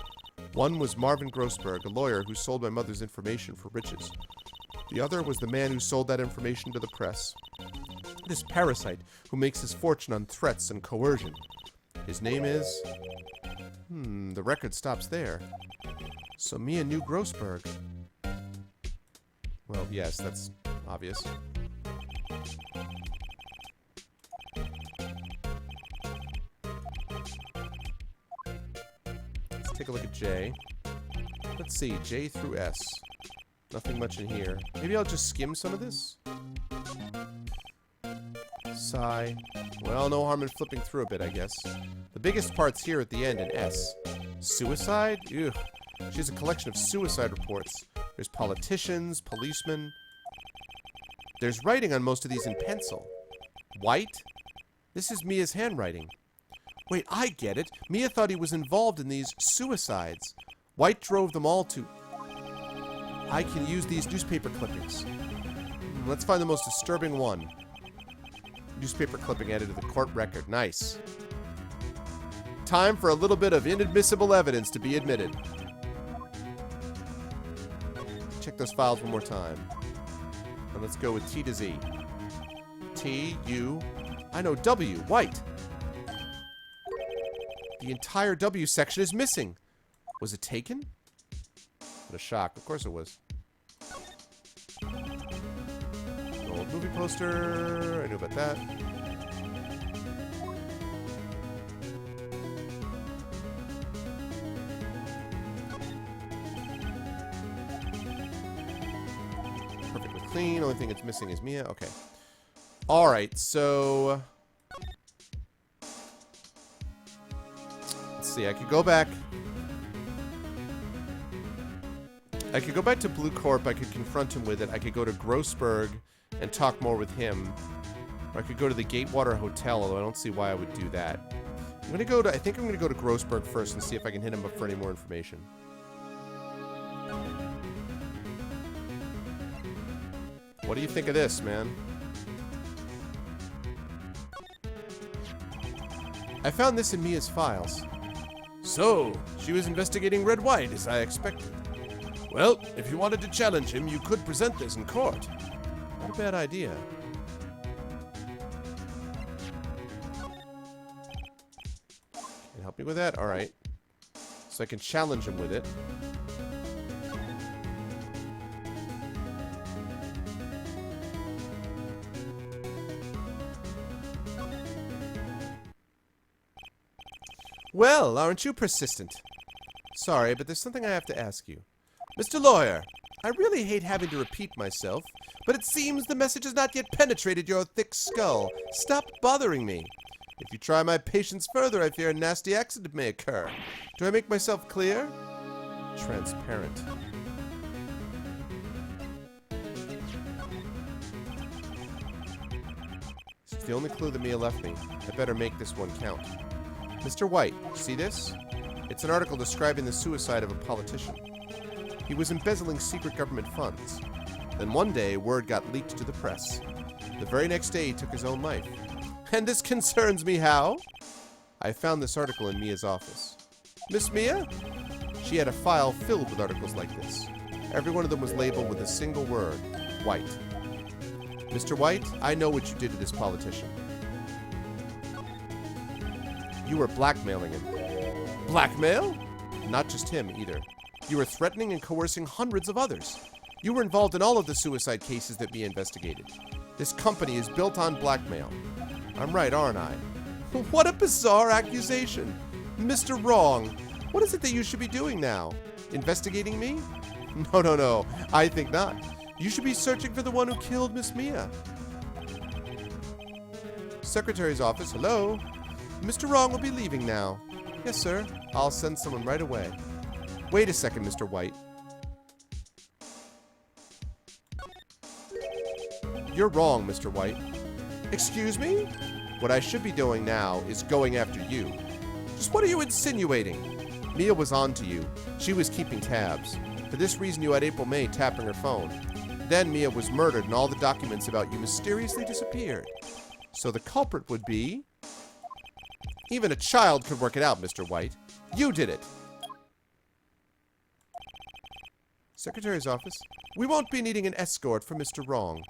Speaker 1: One was Marvin Grossberg, a lawyer who sold my mother's information for riches. The other was the man who sold that information to the press. This parasite who makes his fortune on threats and coercion. His name is... the record stops there. So Mia knew Grossberg. Well, yes, that's obvious. Let's take a look at J. Let's see, J through S. Nothing much in here. Maybe I'll just skim some of this? Sigh. Well, no harm in flipping through a bit, I guess. The biggest part's here at the end in S. Suicide? Ew. She has a collection of suicide reports. There's politicians, policemen. There's writing on most of these in pencil. White? This is Mia's handwriting. Wait, I get it. Mia thought he was involved in these suicides. White drove them all to... I can use these newspaper clippings. Let's find the most disturbing one. Newspaper clipping added to the court record. Nice. Time for a little bit of inadmissible evidence to be admitted. Check those files one more time. And let's go with T to Z. T, U, I know W, white. The entire W section is missing. Was it taken? What a shock. Of course it was. Old movie poster. I knew about that. Perfectly clean. Only thing it's missing is Mia. Okay. Alright, so... let's see. I could go back... I could go back to Blue Corp, I could confront him with it, I could go to Grossberg and talk more with him. Or I could go to the Gatewater Hotel, although I don't see why I would do that. I'm gonna go to, I think I'm gonna go to Grossberg first and see if I can hit him up for any more information. What do you think of this, man? I found this in Mia's files. So, she was investigating Red White, as I expected. Well, if you wanted to challenge him, you could present this in court. Not a bad idea. Can you help me with that? Alright. So I can challenge him with it. Well, aren't you persistent? Sorry, but there's something I have to ask you. Mr. Lawyer, I really hate having to repeat myself, but it seems the message has not yet penetrated your thick skull. Stop bothering me. If you try my patience further, I fear a nasty accident may occur. Do I make myself clear? Transparent. It's the only clue that Mia left me. I better make this one count. Mr. White, see this? It's an article describing the suicide of a politician. He was embezzling secret government funds. Then one day, word got leaked to the press. The very next day, he took his own life. And this concerns me how? I found this article in Mia's office. Miss Mia? She had a file filled with articles like this. Every one of them was labeled with a single word, White. Mr. White, I know what you did to this politician. You were blackmailing him. Blackmail? Not just him, either. You were threatening and coercing hundreds of others. You were involved in all of the suicide cases that Mia investigated. This company is built on blackmail. I'm right, aren't I? What a bizarre accusation. Mr. Wrong, what is it that you should be doing now? Investigating me? No. I think not. You should be searching for the one who killed Miss Mia. Secretary's office, hello? Mr. Wrong will be leaving now. Yes, sir. I'll send someone right away. Wait a second, Mr. White. You're wrong, Mr. White. Excuse me? What I should be doing now is going after you. Just what are you insinuating? Mia was on to you. She was keeping tabs. For this reason, you had April May tapping her phone. Then Mia was murdered and all the documents about you mysteriously disappeared. So the culprit would be... Even a child could work it out, Mr. White. You did it. Secretary's office. We won't be needing an escort for Mr. Wrong.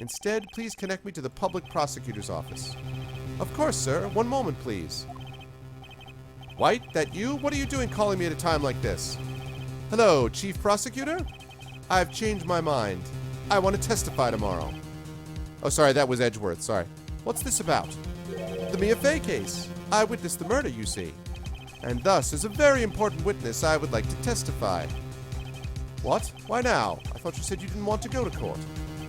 Speaker 1: Instead, please connect me to the public prosecutor's office. Of course, sir. One moment, please. White, that you? What are you doing calling me at a time like this? Hello, Chief Prosecutor? I've changed my mind. I want to testify tomorrow. Oh, sorry, that was Edgeworth. Sorry. What's this about? The Mia Fey case. I witnessed the murder, you see. And thus, as a very important witness, I would like to testify. What? Why now? I thought you said you didn't want to go to court.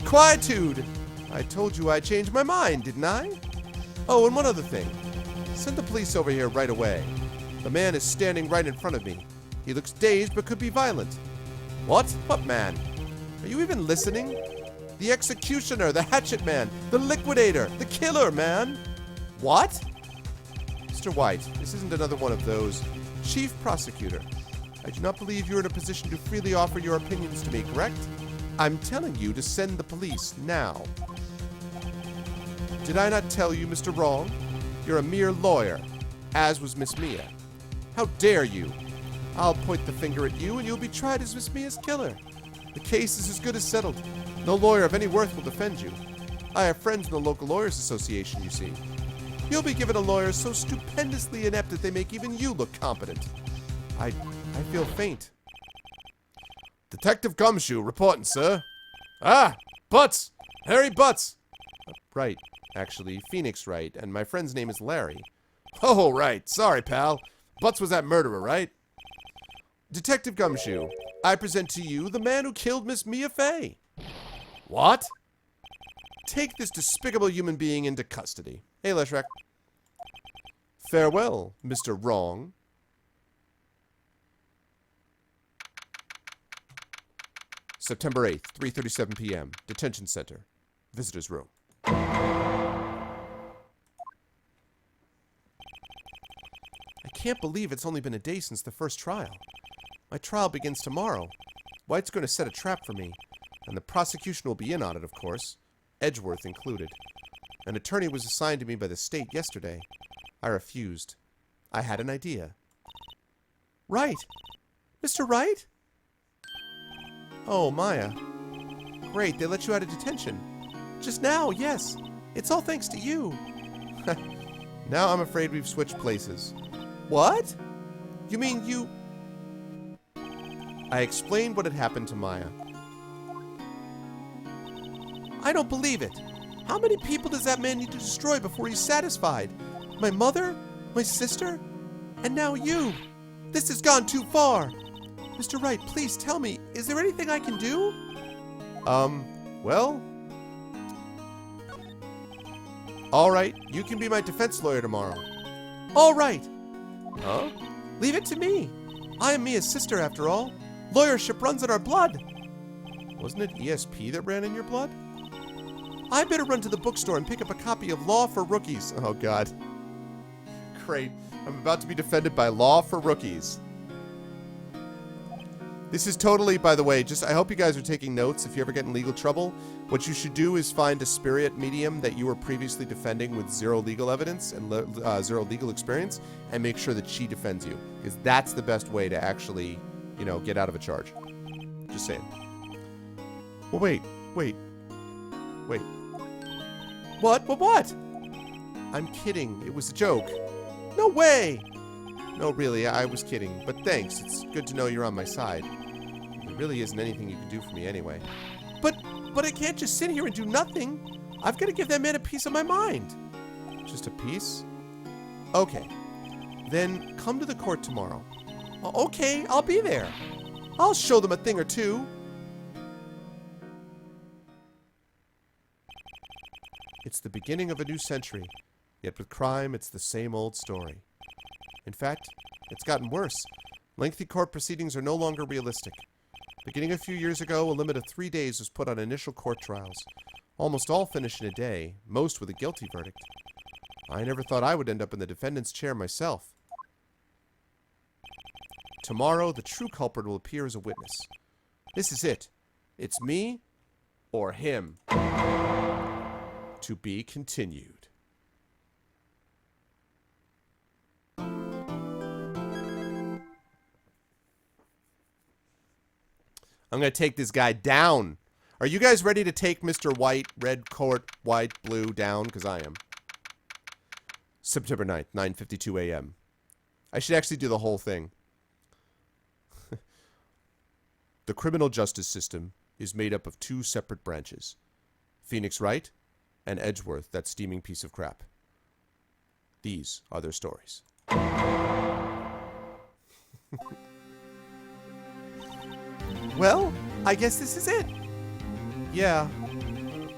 Speaker 1: Quietude! I told you I changed my mind, didn't I? Oh, and one other thing. Send the police over here right away. The man is standing right in front of me. He looks dazed but could be violent. What? What man? Are you even listening? The executioner, the hatchet man, the liquidator, the killer, man. What? Mr. White, this isn't another one of those. Chief Prosecutor, I do not believe you're in a position to freely offer your opinions to me, correct? I'm telling you to send the police now. Did I not tell you, Mr. Wrong? You're a mere lawyer, as was Miss Mia. How dare you? I'll point the finger at you and you'll be tried as Miss Mia's killer. The case is as good as settled. No lawyer of any worth will defend you. I have friends in the local lawyers association, you see. You'll be given a lawyer so stupendously inept that they make even you look competent. I feel faint. Detective Gumshoe, reporting, sir. Ah, Butts! Harry Butts! Right, actually, Phoenix Wright, and my friend's name is Larry. Oh, right. Sorry, pal. Butts was that murderer, right? Detective Gumshoe, I present to you the man who killed Miss Mia Fey. What? Take this despicable human being into custody. Hey, Leshrac. Farewell, Mr. Wrong. September 8th, 3:37 p.m. Detention Center. Visitor's room. I can't believe it's only been a day since the first trial. My trial begins tomorrow. White's going to set a trap for me, and the prosecution will be in on it, of course, Edgeworth included. An attorney was assigned to me by the state yesterday. I refused. I had an idea. Wright! Mr. Wright? Oh, Maya. Great, they let you out of detention. Just now, yes. It's all thanks to you. Now I'm afraid we've switched places. What? You mean you... I explained what had happened to Maya. I don't believe it. How many people does that man need to destroy before he's satisfied? My mother? My sister? And now you. This has gone too far. Mr. Wright, please tell me, is there anything I can do? Well... All right, you can be my defense lawyer tomorrow. All right. Huh? Leave it to me. I am Mia's sister, after all. Lawyership runs in our blood. Wasn't it ESP that ran in your blood? I better run to the bookstore and pick up a copy of Law for Rookies. Oh, God. Great. I'm about to be defended by Law for Rookies. This is totally, by the way, I hope you guys are taking notes. If you ever get in legal trouble, what you should do is find a spirit medium that you were previously defending with zero legal evidence and zero legal experience, and make sure that she defends you. Because that's the best way to actually, get out of a charge. Just saying. Well, wait. What? I'm kidding. It was a joke. No way! No, really, I was kidding. But thanks. It's good to know you're on my side. There really isn't anything you can do for me anyway. But I can't just sit here and do nothing. I've got to give that man a piece of my mind. Just a piece? Okay. Then come to the court tomorrow. Okay, I'll be there. I'll show them a thing or two. It's the beginning of a new century. Yet with crime, it's the same old story. In fact, it's gotten worse. Lengthy court proceedings are no longer realistic. Beginning a few years ago, a limit of 3 days was put on initial court trials. Almost all finish in a day, most with a guilty verdict. I never thought I would end up in the defendant's chair myself. Tomorrow, the true culprit will appear as a witness. This is it. It's me or him. To be continued. I'm going to take this guy down. Are you guys ready to take Mr. White, red court, white, blue down? Because I am. September 9th, 9:52 a.m. I should actually do the whole thing. The criminal justice system is made up of 2 separate branches. Phoenix Wright and Edgeworth, that steaming piece of crap. These are their stories. Well, I guess this is it. Yeah.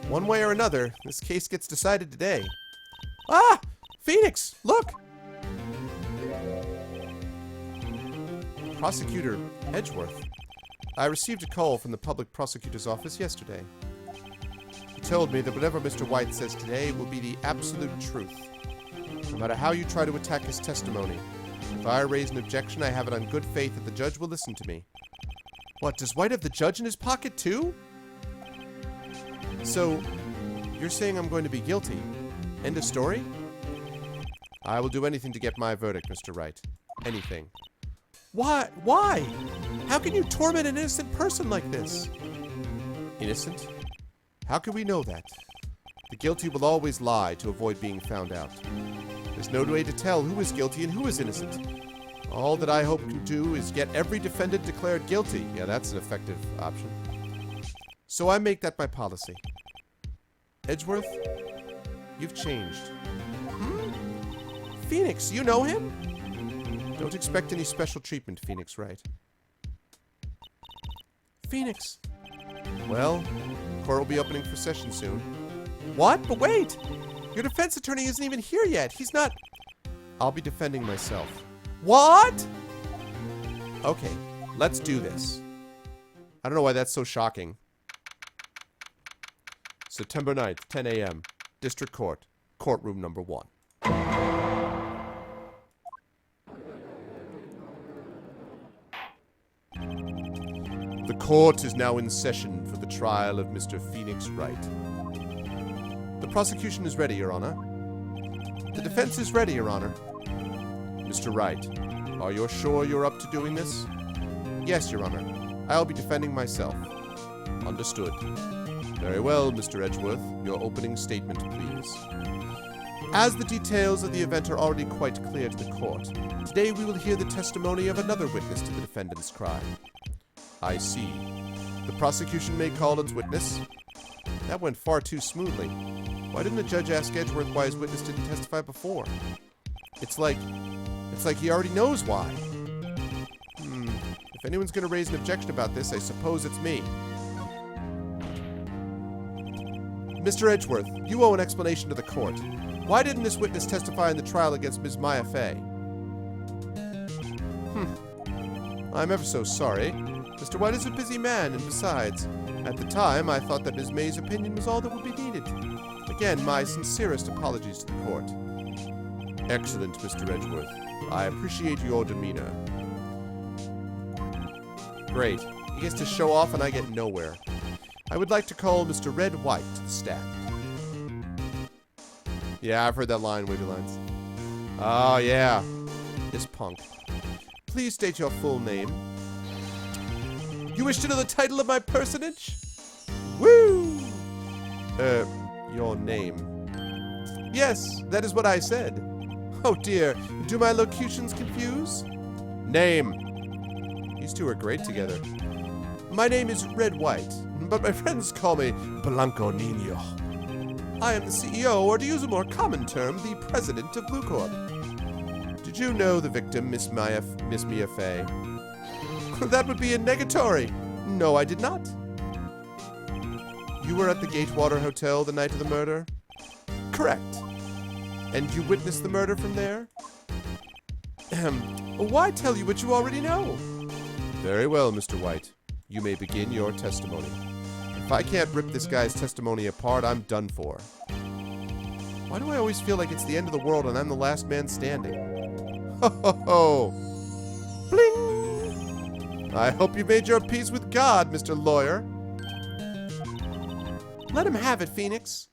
Speaker 1: One way or another, this case gets decided today. Ah! Phoenix, look! Prosecutor Edgeworth. I received a call from the public prosecutor's office yesterday. He told me that whatever Mr. White says today will be the absolute truth. No matter how you try to attack his testimony, if I raise an objection, I have it on good faith that the judge will listen to me. What, does White have the judge in his pocket too? So, you're saying I'm going to be guilty? End of story? I will do anything to get my verdict, Mr. Wright. Anything. Why? Why? How can you torment an innocent person like this? Innocent? How can we know that? The guilty will always lie to avoid being found out. There's no way to tell who is guilty and who is innocent. All that I hope to do is get every defendant declared guilty. Yeah, that's an effective option. So I make that my policy. Edgeworth, you've changed. Phoenix, you know him? Don't expect any special treatment, Phoenix Wright. Phoenix. Well, court will be opening for session soon. What? But wait! Your defense attorney isn't even here yet. He's not... I'll be defending myself. What? Okay, let's do this. I don't know why that's so shocking. September 9th, 10 a.m. District Court, courtroom number 1. The court is now in session for the trial of Mr. Phoenix Wright. The prosecution is ready, Your Honor. The defense is ready, Your Honor. Mr. Wright, are you sure you're up to doing this? Yes, Your Honor. I'll be defending myself. Understood. Very well, Mr. Edgeworth. Your opening statement, please. As the details of the event are already quite clear to the court, today we will hear the testimony of another witness to the defendant's crime. I see. The prosecution may call its witness. That went far too smoothly. Why didn't the judge ask Edgeworth why his witness didn't testify before? It's like he already knows why. If anyone's going to raise an objection about this, I suppose it's me. Mr. Edgeworth, you owe an explanation to the court. Why didn't this witness testify in the trial against Ms. Maya Fey? I'm ever so sorry. Mr. White is a busy man, and besides, at the time, I thought that Ms. May's opinion was all that would be needed. Again, my sincerest apologies to the court. Excellent, Mr. Edgeworth. I appreciate your demeanor. Great. He gets to show off and I get nowhere. I would like to call Mr. Red White to the stand. Yeah, I've heard that line, wavy lines. Oh, yeah. This punk. Please state your full name. You wish to know the title of my personage? Woo! Your name. Yes, that is what I said. Oh dear, do my locutions confuse? Name. These two are great together. My name is Red White, but my friends call me Blanco Nino. I am the CEO, or to use a more common term, the president of Blue Corp. Did you know the victim, Miss Mia Fey? That would be a negatory. No, I did not. You were at the Gatewater Hotel the night of the murder? Correct. And you witnessed the murder from there? Why tell you what you already know? Very well, Mr. White. You may begin your testimony. If I can't rip this guy's testimony apart, I'm done for. Why do I always feel like it's the end of the world and I'm the last man standing? Ho ho ho! Bling! I hope you made your peace with God, Mr. Lawyer. Let him have it, Phoenix.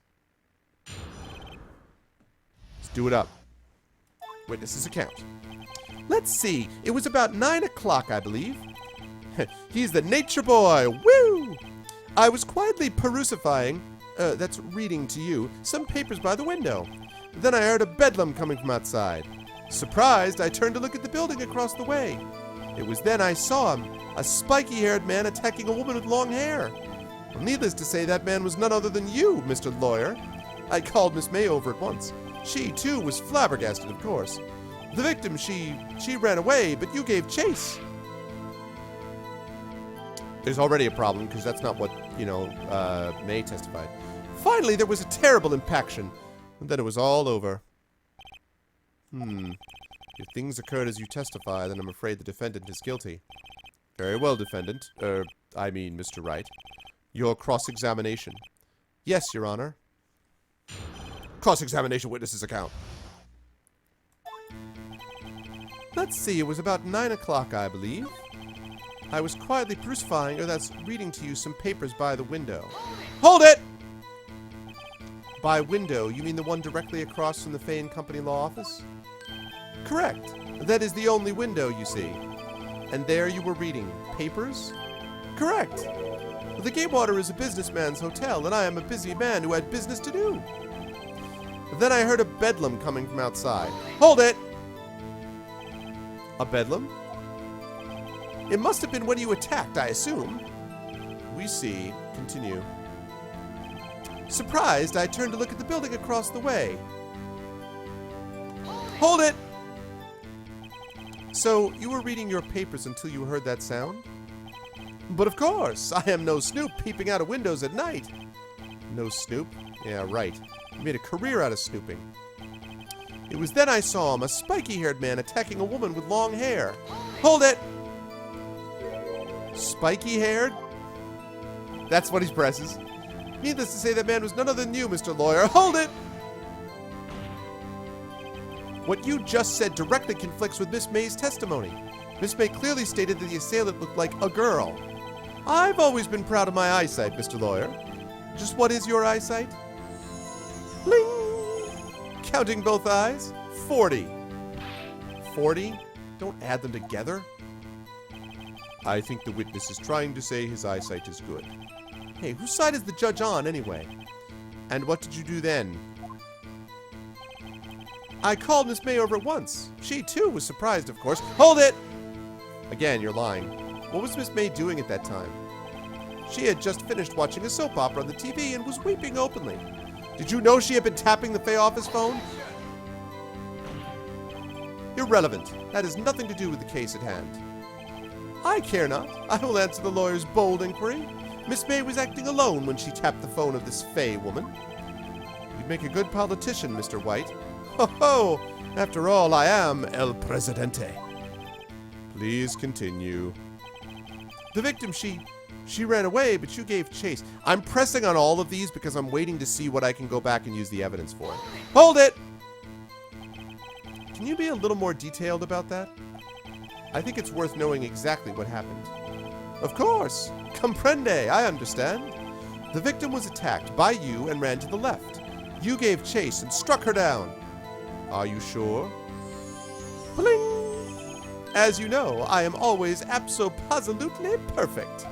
Speaker 1: Let's do it up. Witness's account. Let's see. It was about 9 o'clock, I believe. He's the nature boy. Woo! I was quietly perusifying, that's reading to you, some papers by the window. Then I heard a bedlam coming from outside. Surprised, I turned to look at the building across the way. It was then I saw him, a spiky-haired man attacking a woman with long hair. Well, needless to say, that man was none other than you, Mr. Lawyer. I called Miss May over at once. She, too, was flabbergasted, of course. The victim, she ran away, but you gave chase. There's already a problem, because that's not what, May testified. Finally, there was a terrible impaction, and then it was all over. If things occurred as you testify, then I'm afraid the defendant is guilty. Very well, defendant. Mr. Wright. Your cross-examination. Yes, Your Honor. Cross-examination witness's account. Let's see, it was about 9 o'clock, I believe. I was quietly reading to you some papers by the window. Hold it! By window, you mean the one directly across from the Fay & Company law office? Correct. That is the only window, you see. And there you were reading papers? Correct. The Gatewater is a businessman's hotel, and I am a busy man who had business to do. Then I heard a bedlam coming from outside. Hold it! A bedlam? It must have been when you attacked, I assume. We see. Continue. Surprised, I turned to look at the building across the way. Hold it! So, you were reading your papers until you heard that sound? But of course, I am no snoop peeping out of windows at night. No snoop? Yeah, right. You made a career out of snooping. It was then I saw him, a spiky-haired man attacking a woman with long hair. Hold it! Spiky-haired? That's what he presses. Needless to say, that man was none other than you, Mr. Lawyer. Hold it! What you just said directly conflicts with Miss May's testimony. Miss May clearly stated that the assailant looked like a girl. I've always been proud of my eyesight, Mr. Lawyer. Just what is your eyesight? Bling! Counting both eyes? 40. 40? Don't add them together. I think the witness is trying to say his eyesight is good. Hey, whose side is the judge on, anyway? And what did you do then? I called Miss May over at once. She, too, was surprised, of course. Hold it! Again, you're lying. What was Miss May doing at that time? She had just finished watching a soap opera on the TV and was weeping openly. Did you know she had been tapping the Fay office phone? Irrelevant. That has nothing to do with the case at hand. I care not. I will answer the lawyer's bold inquiry. Miss May was acting alone when she tapped the phone of this Fey woman. You'd make a good politician, Mr. White. Ho ho! After all, I am El Presidente. Please continue. The victim, she ran away, but you gave chase. I'm pressing on all of these because I'm waiting to see what I can go back and use the evidence for. Hold it! Can you be a little more detailed about that? I think it's worth knowing exactly what happened. Of course. Comprende, I understand. The victim was attacked by you and ran to the left. You gave chase and struck her down. Are you sure? Bling! As you know, I am always abso-positively perfect.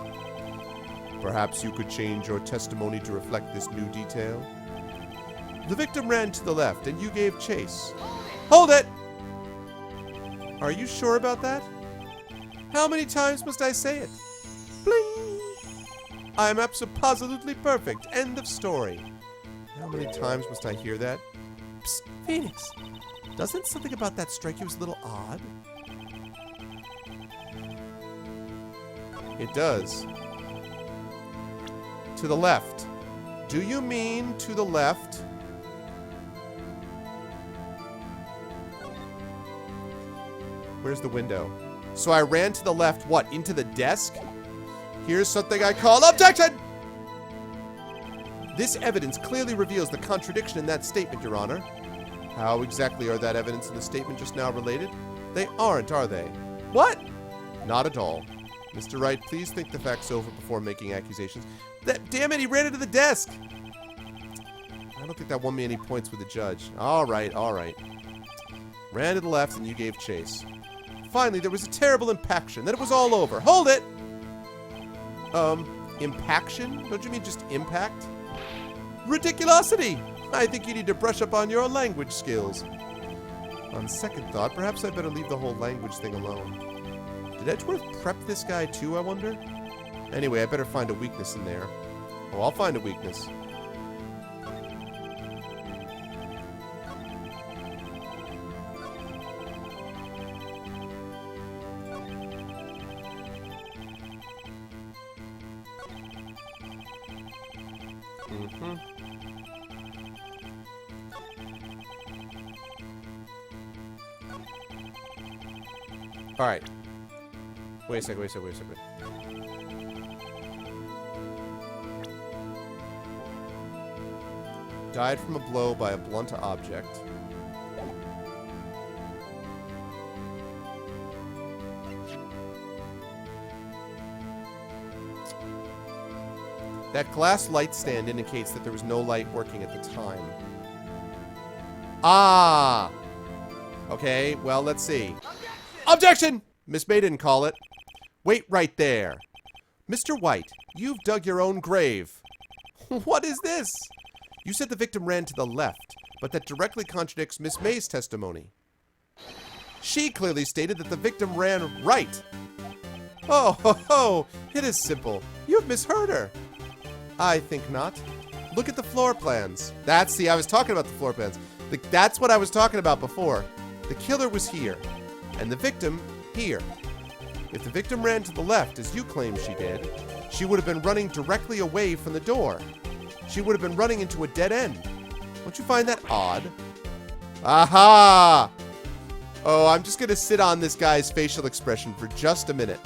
Speaker 1: Perhaps you could change your testimony to reflect this new detail? The victim ran to the left and you gave chase. Hold it! Are you sure about that? How many times must I say it? Bling! I am abso-positively perfect. End of story. How many times must I hear that? Psst, Phoenix. Doesn't something about that strike you as a little odd? It does. To the left. Do you mean to the left? Where's the window? So I ran to the left, what, into the desk? Here's something I call objection! This evidence clearly reveals the contradiction in that statement, Your Honor. How exactly are that evidence and the statement just now related? They aren't, are they? What? Not at all. Mr. Wright, please think the facts over before making accusations. Damn it, he ran into the desk! I don't think that won me any points with the judge. Alright, alright. Ran to the left and you gave chase. Finally, there was a terrible impaction. Then it was all over. Hold it! Impaction? Don't you mean just impact? Ridiculosity! I think you need to brush up on your language skills. On second thought, perhaps I better leave the whole language thing alone. Did Edgeworth prep this guy too, I wonder? Anyway, I better find a weakness in there. Oh, I'll find a weakness. Alright. Wait a second. Died from a blow by a blunt object. That glass light stand indicates that there was no light working at the time. Ah! Okay, well, let's see. Objection! Miss May didn't call it. Wait right there. Mr. White, you've dug your own grave. What is this? You said the victim ran to the left, but that directly contradicts Miss May's testimony. She clearly stated that the victim ran right. Oh, ho, ho. It is simple. You've misheard her. I think not. Look at the floor plans. I was talking about the floor plans. That's what I was talking about before. The killer was here, and the victim here. If the victim ran to the left, as you claim she did, she would have been running directly away from the door. She would have been running into a dead end. Don't you find that odd? Aha! Oh, I'm just going to sit on this guy's facial expression for just a minute.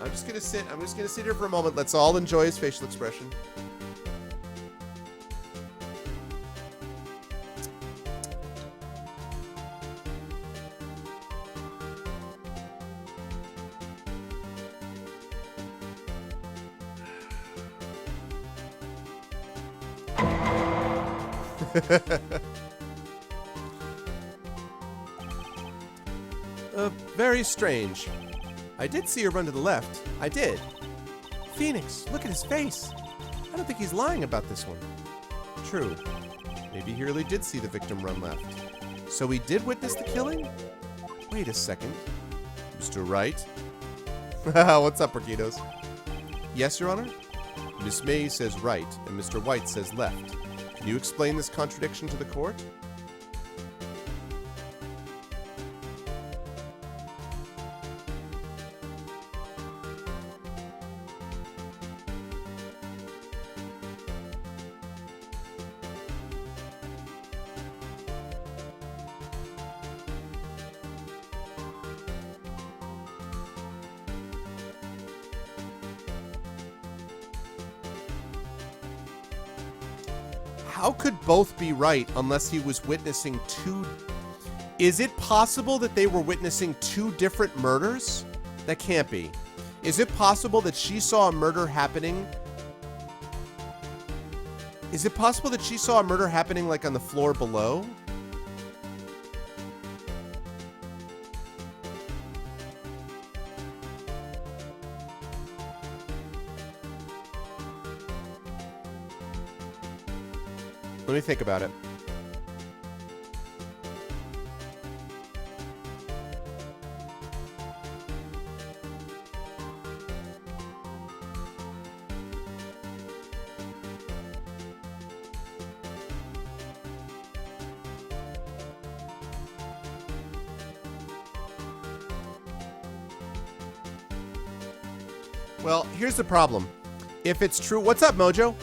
Speaker 1: I'm just going to sit here for a moment. Let's all enjoy his facial expression. Very strange. I did see her run to the left. I did. Phoenix, look at his face. I don't think he's lying about this one. True. Maybe he really did see the victim run left. So he did witness the killing? Wait a second. Mr. Wright? What's up, Porquitos? Yes, Your Honor? Miss May says right, and Mr. White says left. Can you explain this contradiction to the court? How could both be right unless he was witnessing two... Is it possible that they were witnessing two different murders? That can't be. Is it possible that she saw a murder happening? Is it possible that she saw a murder happening like on the floor below? Let me think about it. Well, here's the problem. If it's true... What's up, Mojo?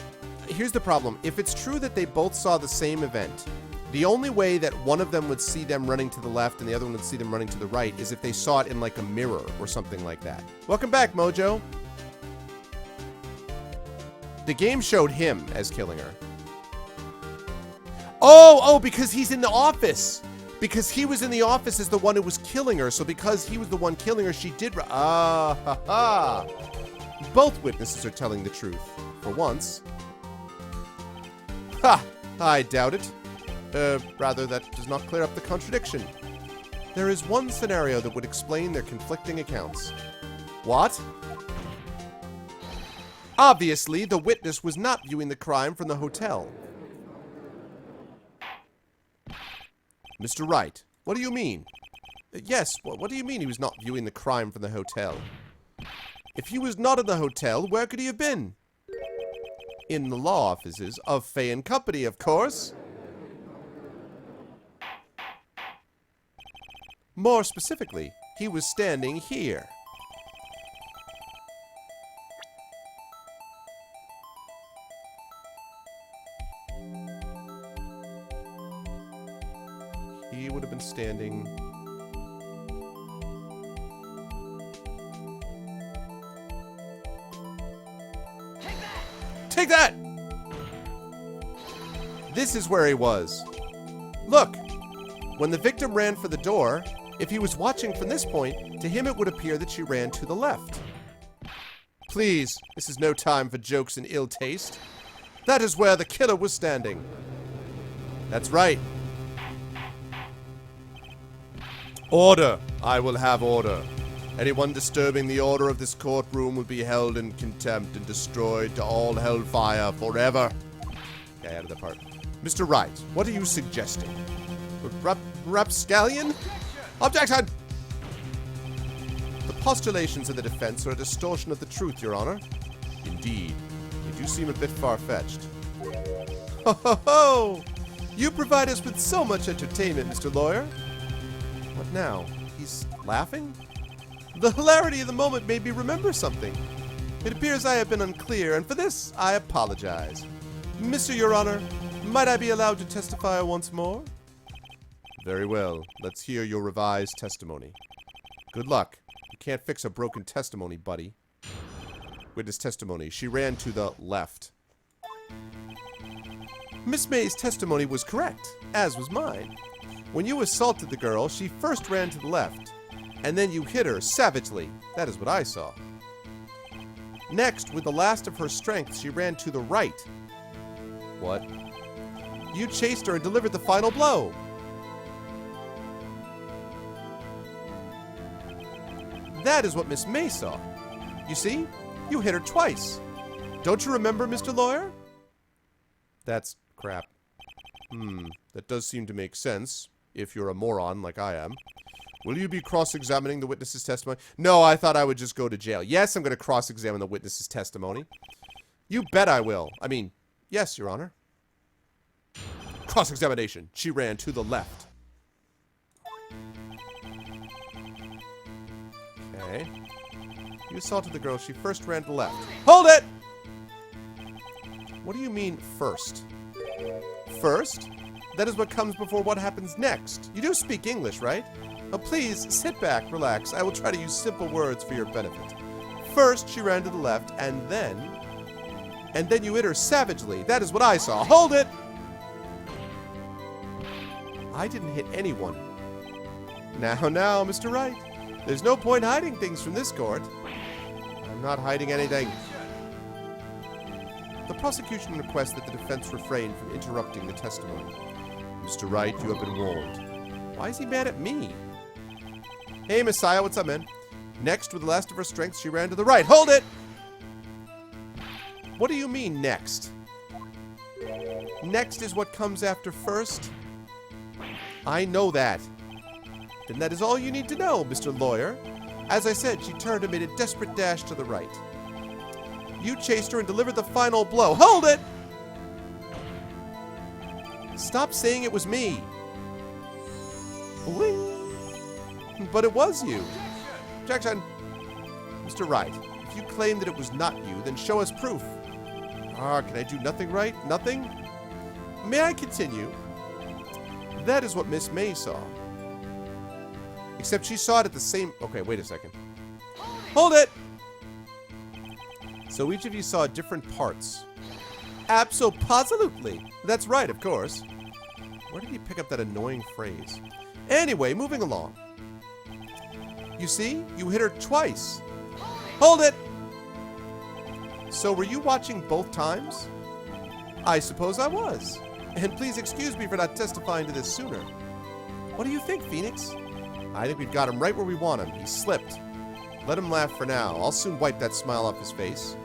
Speaker 1: Here's the problem. If it's true that they both saw the same event, the only way that one of them would see them running to the left and the other one would see them running to the right is if they saw it in like a mirror or something like that. Welcome back, Mojo. The game showed him as killing her. Oh, because he's in the office. Because he was in the office as the one who was killing her. So because he was the one killing her, she did... Both witnesses are telling the truth. For once. Ha! I doubt it. Rather, that does not clear up the contradiction. There is one scenario that would explain their conflicting accounts. What? Obviously, the witness was not viewing the crime from the hotel. Mr. Wright, what do you mean? Yes, what do you mean he was not viewing the crime from the hotel? If he was not in the hotel, where could he have been? In the law offices of Fay and Company, of course. More specifically, he was standing here. He would have been standing... Take that! This is where he was. Look, when the victim ran for the door, if he was watching from this point, to him it would appear that she ran to the left. Please, this is no time for jokes and ill taste. That is where the killer was standing. That's right. Order! I will have order. Anyone disturbing the order of this courtroom will be held in contempt and destroyed to all hellfire forever. Okay, out of the part. Mr. Wright, what are you suggesting? Rapscallion? Objection! The postulations of the defense are a distortion of the truth, Your Honor. Indeed. They do seem a bit far-fetched. Ho ho ho! You provide us with so much entertainment, Mr. Lawyer. What now? He's laughing? The hilarity of the moment made me remember something. It appears I have been unclear, and for this, I apologize. Mr. Your Honor, might I be allowed to testify once more? Very well. Let's hear your revised testimony. Good luck. You can't fix a broken testimony, buddy. Witness testimony. She ran to the left. Miss May's testimony was correct, as was mine. When you assaulted the girl, she first ran to the left. And then you hit her savagely. That is what I saw. Next, with the last of her strength, she ran to the right. What? You chased her and delivered the final blow. That is what Miss May saw. You see? You hit her twice. Don't you remember, Mr. Lawyer? That's crap. That does seem to make sense, if you're a moron like I am. Will you be cross-examining the witness's testimony? No, I thought I would just go to jail. Yes, I'm going to cross-examine the witness's testimony. You bet I will. I mean, yes, Your Honor. Cross-examination. She ran to the left. Okay. You assaulted the girl. She first ran to the left. Hold it! What do you mean, first? First? That is what comes before what happens next. You do speak English, right? Oh, please, sit back, relax. I will try to use simple words for your benefit. First, she ran to the left, and then you hit her savagely. That is what I saw. Hold it! I didn't hit anyone. Now, Mr. Wright. There's no point hiding things from this court. I'm not hiding anything. The prosecution requests that the defense refrain from interrupting the testimony. Mr. Wright, you have been warned. Why is he mad at me? Hey, Messiah, what's up, man? Next, with the last of her strength, she ran to the right. Hold it! What do you mean, next? Next is what comes after first? I know that. Then that is all you need to know, Mr. Lawyer. As I said, she turned and made a desperate dash to the right. You chased her and delivered the final blow. Hold it! Stop saying it was me. Bling. But it was you. Objection. Mr. Wright, if you claim that it was not you, then show us proof. Can I do nothing right? Nothing? May I continue? That is what Miss May saw. Except she saw it at the same... Okay, wait a second. Hold it! So each of you saw different parts. Abso-positively. That's right, of course. Where did he pick up that annoying phrase? Anyway, moving along. You see? You hit her twice. Hold it! So were you watching both times? I suppose I was. And please excuse me for not testifying to this sooner. What do you think, Phoenix? I think we've got him right where we want him. He slipped. Let him laugh for now. I'll soon wipe that smile off his face.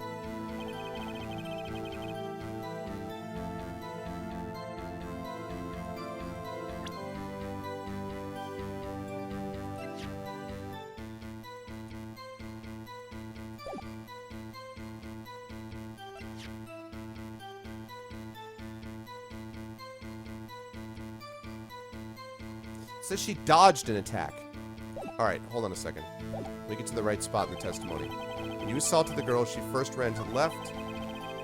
Speaker 1: Says she dodged an attack. Alright, hold on a second. Let me get to the right spot in the testimony. When you assaulted the girl, she first ran to the left,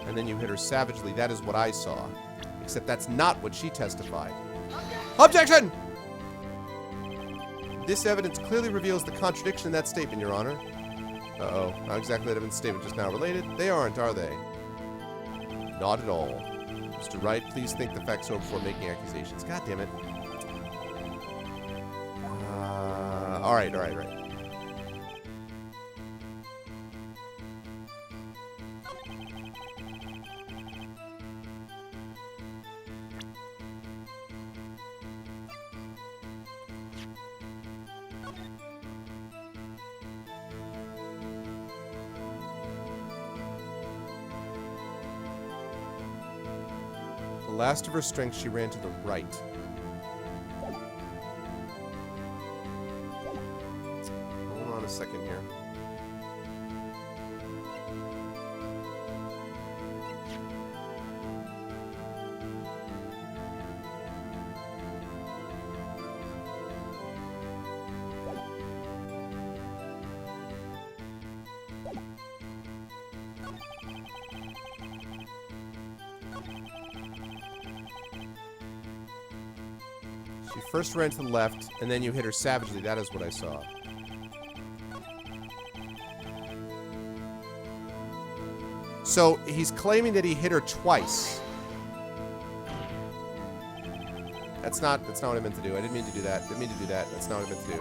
Speaker 1: and then you hit her savagely. That is what I saw. Except that's not what she testified. Objection! This evidence clearly reveals the contradiction in that statement, Your Honor. Uh-oh. Not exactly that evidence statement just now related. They aren't, are they? Not at all. Mr. Wright, please think the facts over before making accusations. God damn it. Alright. The last of her strength, she ran to the right. A second here. She first ran to the left, and then you hit her savagely. That is what I saw. So he's claiming that he hit her twice. That's not what I meant to do. I didn't mean to do that. That's not what I meant to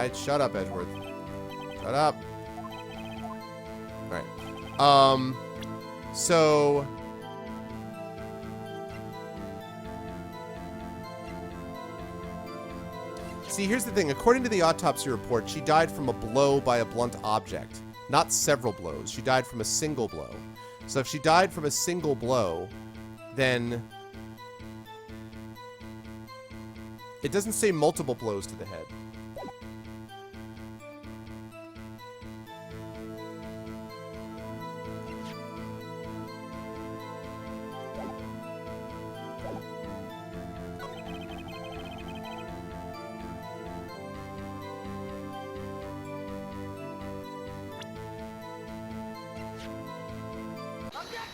Speaker 1: do. Shut up, Edgeworth. Shut up. Alright. So see, here's the thing. According to the autopsy report, she died from a blow by a blunt object. Not several blows. She died from a single blow. So if she died from a single blow, then it doesn't say multiple blows to the head.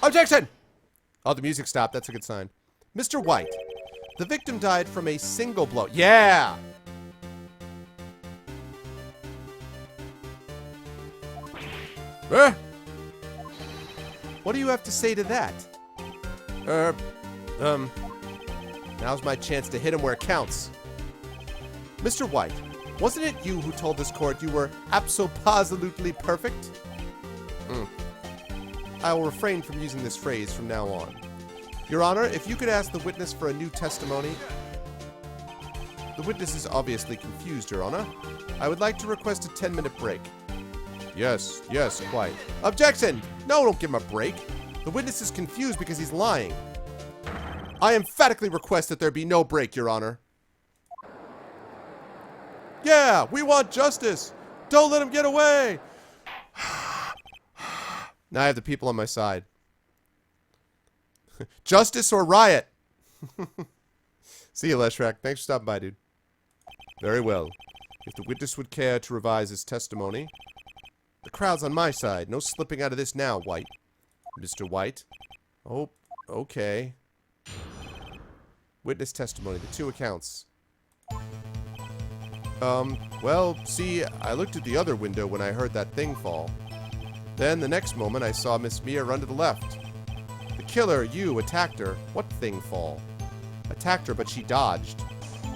Speaker 1: Objection! Oh, the music stopped. That's a good sign. Mr. White, the victim died from a single blow. Yeah! What do you have to say to that? Now's my chance to hit him where it counts. Mr. White, wasn't it you who told this court you were abso-positively perfect? I will refrain from using this phrase from now on. Your Honor, if you could ask the witness for a new testimony. The witness is obviously confused, Your Honor. I would like to request a 10-minute break. Yes, quite. Objection! No, don't give him a break. The witness is confused because he's lying. I emphatically request that there be no break, Your Honor. Yeah, we want justice. Don't let him get away. Now I have the people on my side. Justice or riot? See you, Leshrak. Thanks for stopping by, dude. Very well. If the witness would care to revise his testimony. The crowd's on my side. No slipping out of this now, White. Mr. White? Oh, okay. Witness testimony. The 2 accounts. Well, see, I looked at the other window when I heard that thing fall. Then, the next moment, I saw Miss Mia run to the left. The killer, you, attacked her. What thing fall? Attacked her, but she dodged.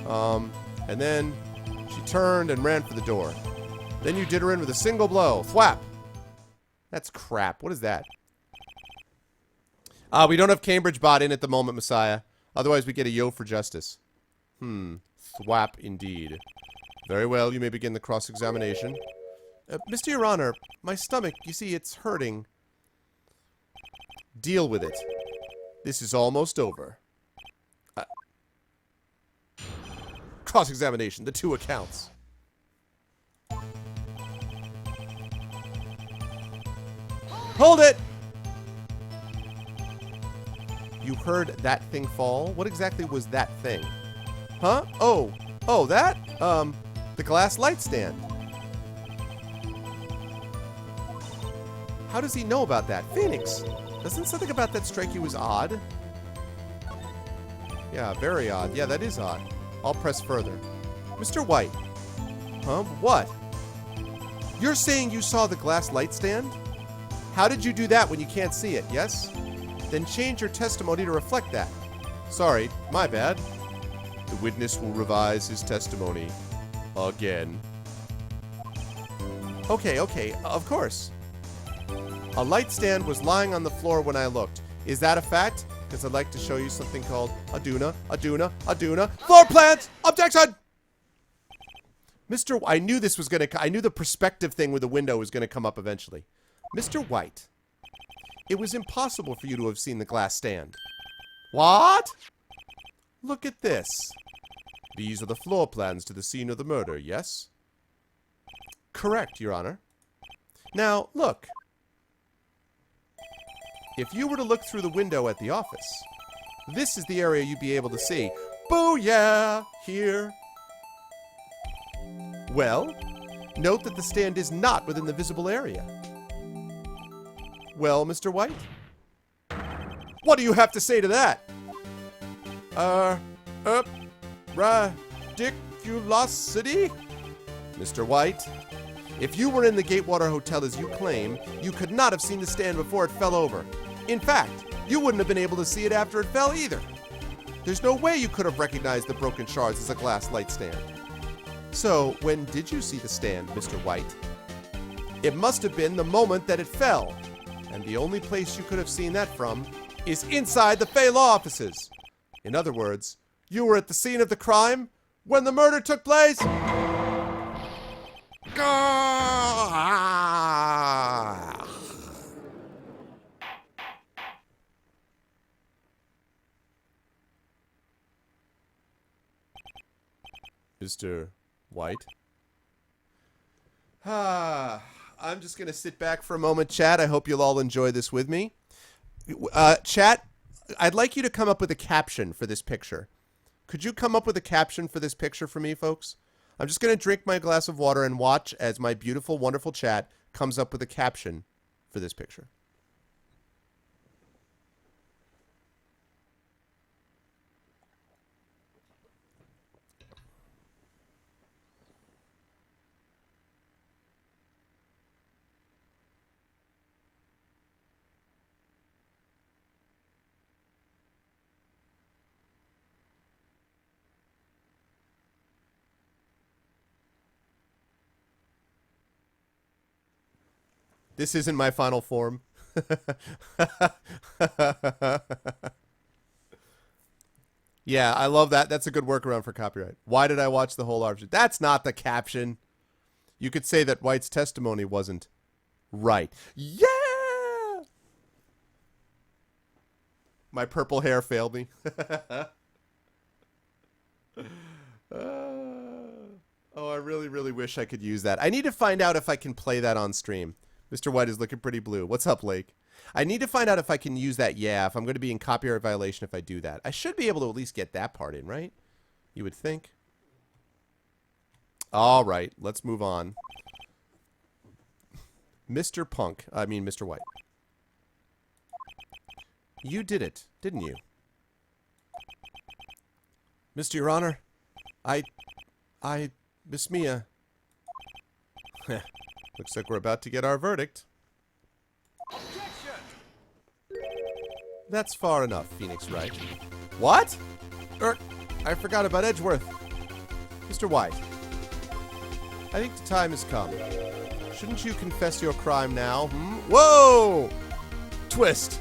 Speaker 1: And then she turned and ran for the door. Then you did her in with a single blow. Thwap! That's crap. What is that? We don't have Cambridge bot in at the moment, Messiah. Otherwise, we get a yo for justice. Thwap indeed. Very well, you may begin the cross-examination. Mr. Your Honor, my stomach, you see, it's hurting. Deal with it. This is almost over. Cross-examination, the 2 accounts. Hold it! You heard that thing fall? What exactly was that thing? Huh? Oh, that? The glass light stand. How does he know about that? Phoenix, doesn't something about that strike you as odd? Yeah, very odd. Yeah, that is odd. I'll press further. Mr. White. Huh? What? You're saying you saw the glass light stand? How did you do that when you can't see it, yes? Then change your testimony to reflect that. Sorry, my bad. The witness will revise his testimony again. Okay, of course. A light stand was lying on the floor when I looked. Is that a fact? Because I'd like to show you something called Aduna. Floor plans! Objection! I knew this was going to... I knew the perspective thing with the window was going to come up eventually. Mr. White, it was impossible for you to have seen the glass stand. What? Look at this. These are the floor plans to the scene of the murder, yes? Correct, Your Honor. Now, look. If you were to look through the window at the office, this is the area you'd be able to see. Booyah! Here. Well, note that the stand is not within the visible area. Well, Mr. White? What do you have to say to that? Ridiculosity? Mr. White, if you were in the Gatewater Hotel as you claim, you could not have seen the stand before it fell over. In fact, you wouldn't have been able to see it after it fell either. There's no way you could have recognized the broken shards as a glass light stand. So, when did you see the stand, Mr. White? It must have been the moment that it fell. And the only place you could have seen that from is inside the Fay Law offices. In other words, you were at the scene of the crime when the murder took place. Mr. White? I'm just going to sit back for a moment, chat. I hope you'll all enjoy this with me. Chat, I'd like you to come up with a caption for this picture. Could you come up with a caption for this picture for me, folks? I'm just going to drink my glass of water and watch as my beautiful, wonderful chat comes up with a caption for this picture. This isn't my final form. Yeah, I love that. That's a good workaround for copyright. Why did I watch the whole option? That's not the caption. You could say that White's testimony wasn't right. Yeah! My purple hair failed me. Oh, I really, really wish I could use that. I need to find out if I can play that on stream. Mr. White is looking pretty blue. What's up, Lake? I need to find out if I can use that, if I'm going to be in copyright violation if I do that. I should be able to at least get that part in, right? You would think. All right, let's move on. Mr. White. You did it, didn't you? Mr. Your Honor, Miss Mia. Looks like we're about to get our verdict. That's far enough, Phoenix Wright. What? I forgot about Edgeworth. Mr. White, I think the time has come. Shouldn't you confess your crime now? Whoa! Twist.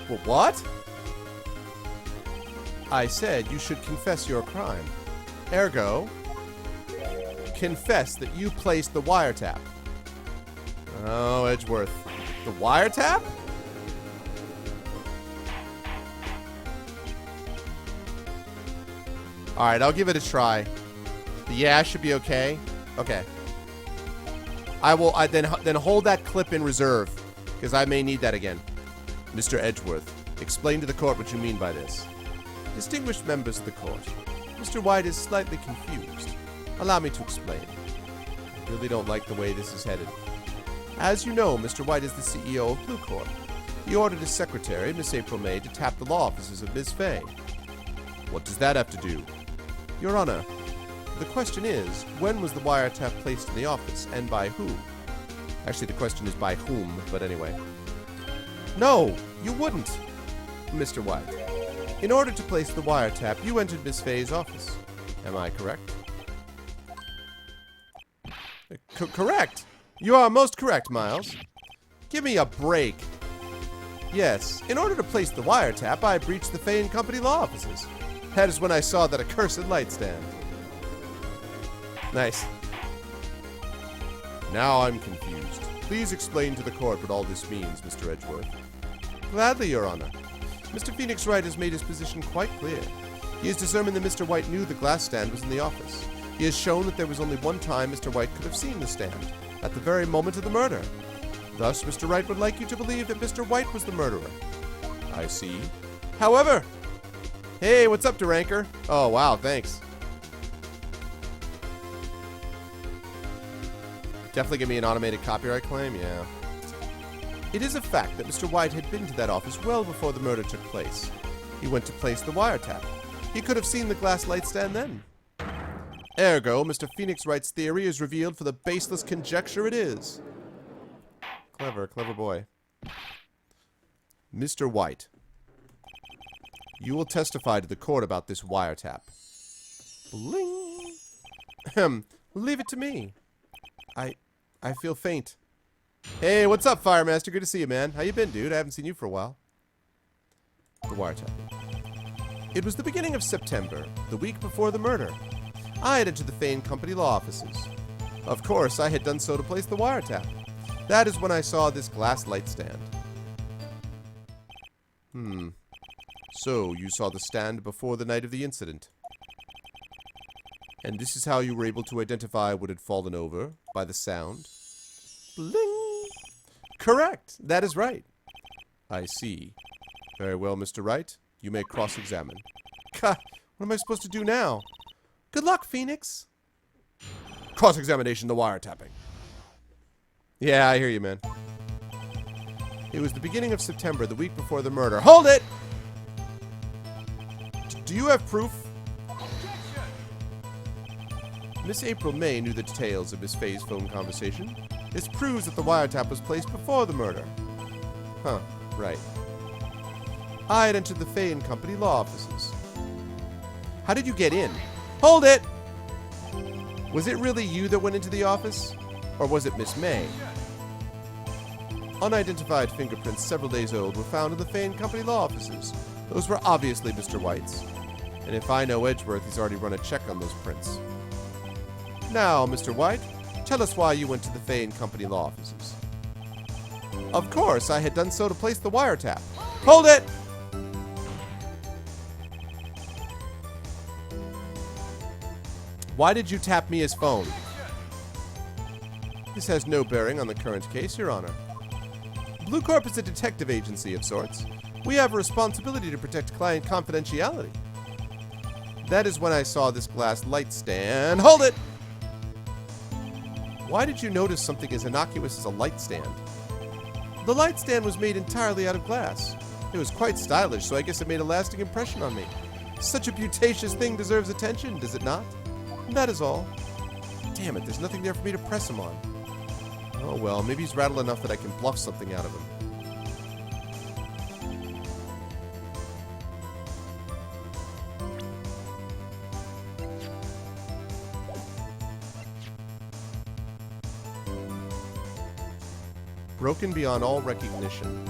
Speaker 1: Well, what? I said you should confess your crime. Ergo, confess that you placed the wiretap. Oh, Edgeworth. The wiretap? Alright, I'll give it a try. The yeah should be okay. Okay. I will then hold that clip in reserve, because I may need that again. Mr. Edgeworth, explain to the court what you mean by this. Distinguished members of the court, Mr. White is slightly confused. Allow me to explain. I really don't like the way this is headed. As you know, Mr. White is the CEO of Blue Corp. He ordered his secretary, Miss April May, to tap the law offices of Ms. Fay. What does that have to do? Your Honor, the question is, when was the wiretap placed in the office, and by who? Actually, the question is by whom, but anyway. No, you wouldn't, Mr. White. In order to place the wiretap, you entered Miss Fay's office. Am I correct? Correct. You are most correct, Miles. Give me a break. Yes, in order to place the wiretap, I breached the Fay & Company law offices. That is when I saw that accursed light stand. Nice. Now I'm confused. Please explain to the court what all this means, Mr. Edgeworth. Gladly, Your Honor. Mr. Phoenix Wright has made his position quite clear. He has determined that Mr. White knew the glass stand was in the office. He has shown that there was only one time Mr. White could have seen the stand, at the very moment of the murder. Thus, Mr. Wright would like you to believe that Mr. White was the murderer. I see. However... Hey, what's up, Duranker? Oh, wow, thanks. Definitely give me an automated copyright claim, yeah. It is a fact that Mr. White had been to that office well before the murder took place. He went to place the wiretap. He could have seen the glass light stand then. Ergo, Mr. Phoenix Wright's theory is revealed for the baseless conjecture it is. Clever, clever boy. Mr. White, you will testify to the court about this wiretap. Bling. Leave it to me. I feel faint. Hey, what's up, Firemaster? Good to see you, man. How you been, dude? I haven't seen you for a while. The wiretap. It was the beginning of September, the week before the murder. I had entered the Fay & Company law offices. Of course, I had done so to place the wiretap. That is when I saw this glass light stand. So, you saw the stand before the night of the incident. And this is how you were able to identify what had fallen over, by the sound? Bling! Correct! That is right. I see. Very well, Mr. Wright. You may cross-examine. God, what am I supposed to do now? Good luck, Phoenix! Cross-examination, the wiretapping. Yeah, I hear you, man. It was the beginning of September, the week before the murder. Hold it! Do you have proof? Miss April May knew the details of Miss Fay's phone conversation. This proves that the wiretap was placed before the murder. Huh, right. I had entered the Fay & Company law offices. How did you get in? Hold it! Was it really you that went into the office? Or was it Miss May? Unidentified fingerprints several days old were found in the Fane Company law offices. Those were obviously Mr. White's. And if I know Edgeworth, he's already run a check on those prints. Now, Mr. White, tell us why you went to the Fane Company law offices. Of course, I had done so to place the wiretap. Hold it! Why did you tap Mia's phone? This has no bearing on the current case, Your Honor. Blue Corp is a detective agency of sorts. We have a responsibility to protect client confidentiality. That is when I saw this glass light stand. Hold it! Why did you notice something as innocuous as a light stand? The light stand was made entirely out of glass. It was quite stylish, so I guess it made a lasting impression on me. Such a beauticious thing deserves attention, does it not? And that is all. Damn it, there's nothing there for me to press him on. Oh well, maybe he's rattled enough that I can bluff something out of him. Broken beyond all recognition.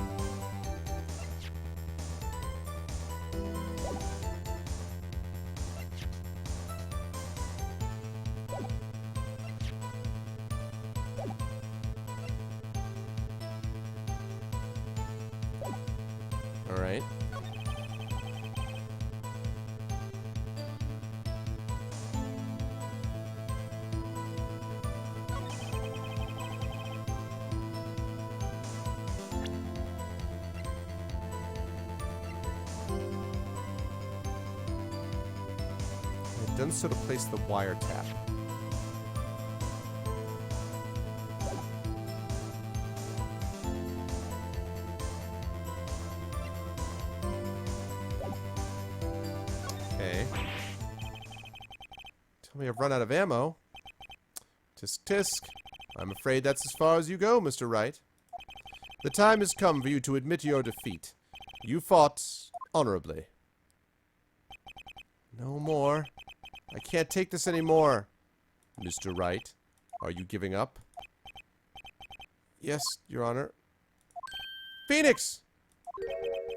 Speaker 1: All right. Done so to place the wiretap. Okay. Tell me I've run out of ammo. Tisk tisk. I'm afraid that's as far as you go, Mr. Wright. The time has come for you to admit your defeat. You fought honorably. No more. I can't take this anymore. Mr. Wright, are you giving up? Yes, Your Honor. Phoenix!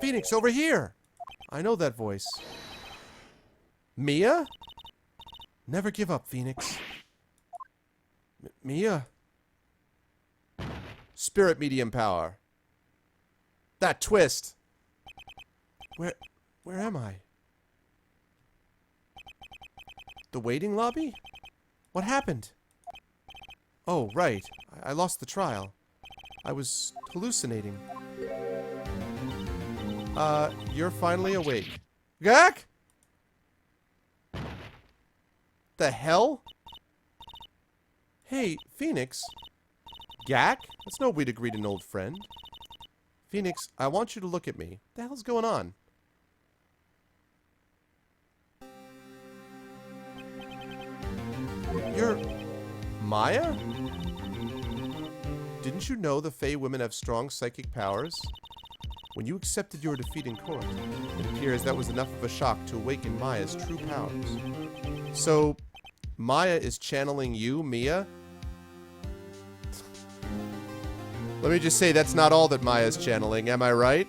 Speaker 1: Phoenix, over here! I know that voice. Mia? Never give up, Phoenix. Mia? Spirit medium power. That twist! Where am I? The waiting lobby? What happened? Oh, right. I lost the trial. I was hallucinating. You're finally awake. Gak? The hell? Hey, Phoenix. Gak? That's no way to greet an old friend. Phoenix, I want you to look at me. What the hell's going on? You're Maya? Didn't you know the Fey women have strong psychic powers? When you accepted your defeat in court, it appears that was enough of a shock to awaken Maya's true powers. So, Maya is channeling you, Mia? Let me just say that's not all that Maya's channeling, am I right?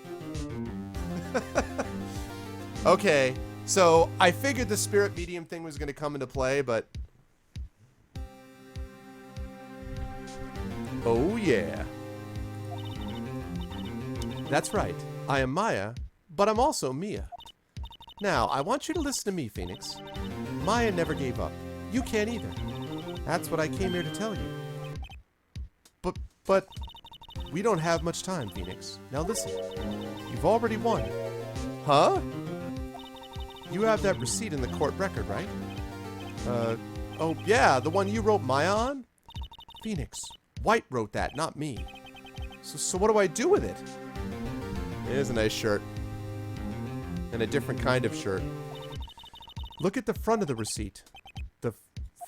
Speaker 1: Okay, so I figured the spirit medium thing was going to come into play, but... Oh, yeah. That's right. I am Maya, but I'm also Mia. Now, I want you to listen to me, Phoenix. Maya never gave up. You can't either. That's what I came here to tell you. But, we don't have much time, Phoenix. Now listen. You've already won. Huh? You have that receipt in the court record, right? Oh, yeah, the one you wrote Maya on? Phoenix. White wrote that, not me. So what do I do with it? It is a nice shirt. And a different kind of shirt. Look at the front of the receipt. The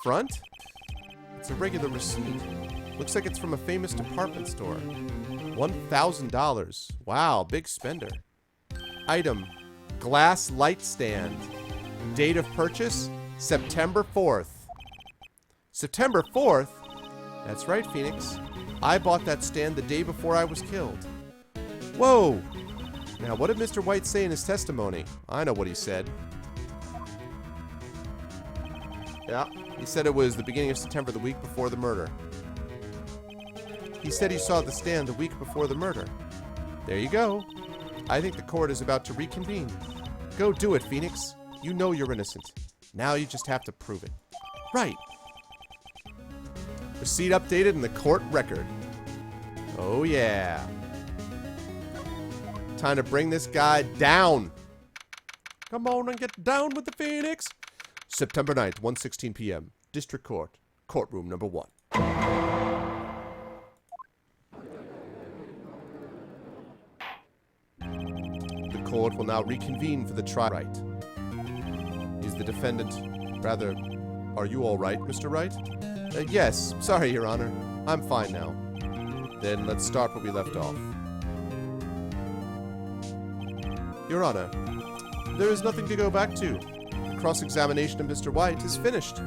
Speaker 1: front? It's a regular receipt. Looks like it's from a famous department store. $1,000. Wow, big spender. Item. Glass light stand. Date of purchase? September 4th. September 4th? That's right, Phoenix. I bought that stand the day before I was killed. Whoa! Now, what did Mr. White say in his testimony? I know what he said. Yeah, he said it was the beginning of September, the week before the murder. He said he saw the stand the week before the murder. There you go. I think the court is about to reconvene. Go do it, Phoenix. You know you're innocent. Now you just have to prove it. Right. Receipt updated in the court record. Oh, yeah. Time to bring this guy down. Come on and get down with the Phoenix. September 9th, 1:16 p.m. District Court. Courtroom number 1. The court will now reconvene for the trial. Right. Is the defendant... Rather, are you all right, Mr. Wright? Yes. Sorry, Your Honor. I'm fine now. Then let's start where we left off. Your Honor, there is nothing to go back to. The cross-examination of Mr. White is finished.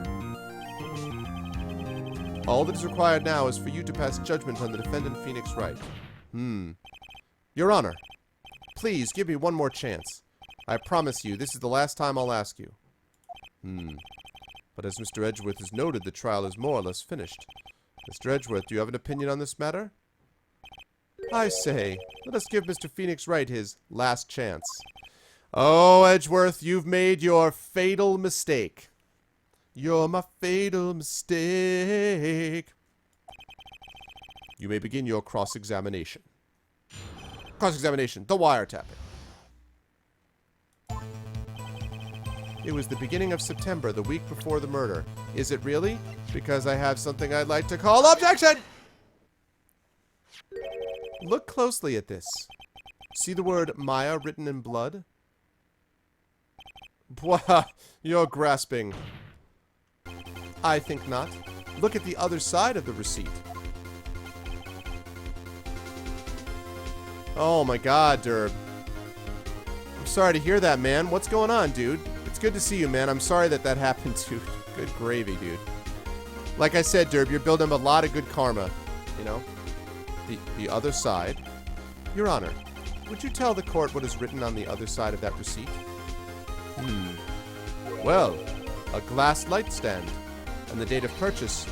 Speaker 1: All that is required now is for you to pass judgment on the defendant, Phoenix Wright. Your Honor, please give me one more chance. I promise you, this is the last time I'll ask you. But as Mr. Edgeworth has noted, the trial is more or less finished. Mr. Edgeworth, do you have an opinion on this matter? I say, let us give Mr. Phoenix Wright his last chance. Oh, Edgeworth, you've made your fatal mistake. You're my fatal mistake. You may begin your cross-examination. Cross-examination, the wiretapping. It was the beginning of September, the week before the murder. Is it really? Because I have something I'd like to call objection! Look closely at this. See the word Maya written in blood? Bwah, you're grasping. I think not. Look at the other side of the receipt. Oh my god, Derb. I'm sorry to hear that, man. What's going on, dude? It's good to see you, man. I'm sorry that happened, dude. Good gravy, dude. Like I said, Derb, you're building up a lot of good karma. You know? The other side. Your Honor, would you tell the court what is written on the other side of that receipt? Well, a glass light stand. And the date of purchase.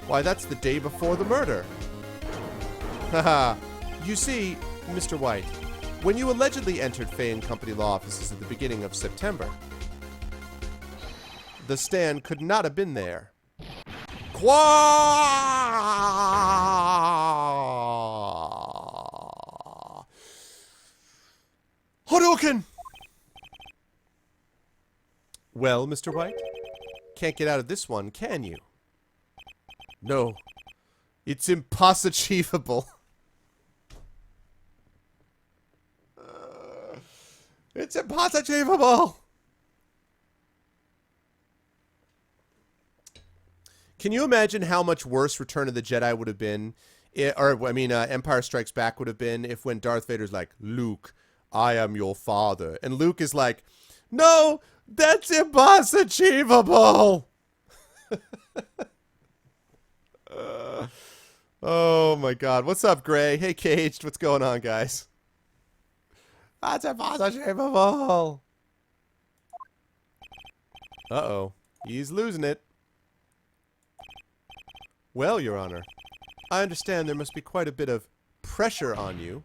Speaker 1: Why, that's the day before the murder. Haha. You see, Mr. White, when you allegedly entered Fay & Company law offices at the beginning of September, the stand could not have been there. Hadouken! Well, Mr. White? Can't get out of this one, can you? No. It's impossible. It's impossible! Can you imagine how much worse Return of the Jedi would have been? Empire Strikes Back would have been if when Darth Vader's like, Luke, I am your father. And Luke is like, no, that's impossible! Oh my god. What's up, Gray? Hey, Caged. What's going on, guys? That's impossible! Uh-oh. He's losing it. Well, Your Honor, I understand there must be quite a bit of pressure on you.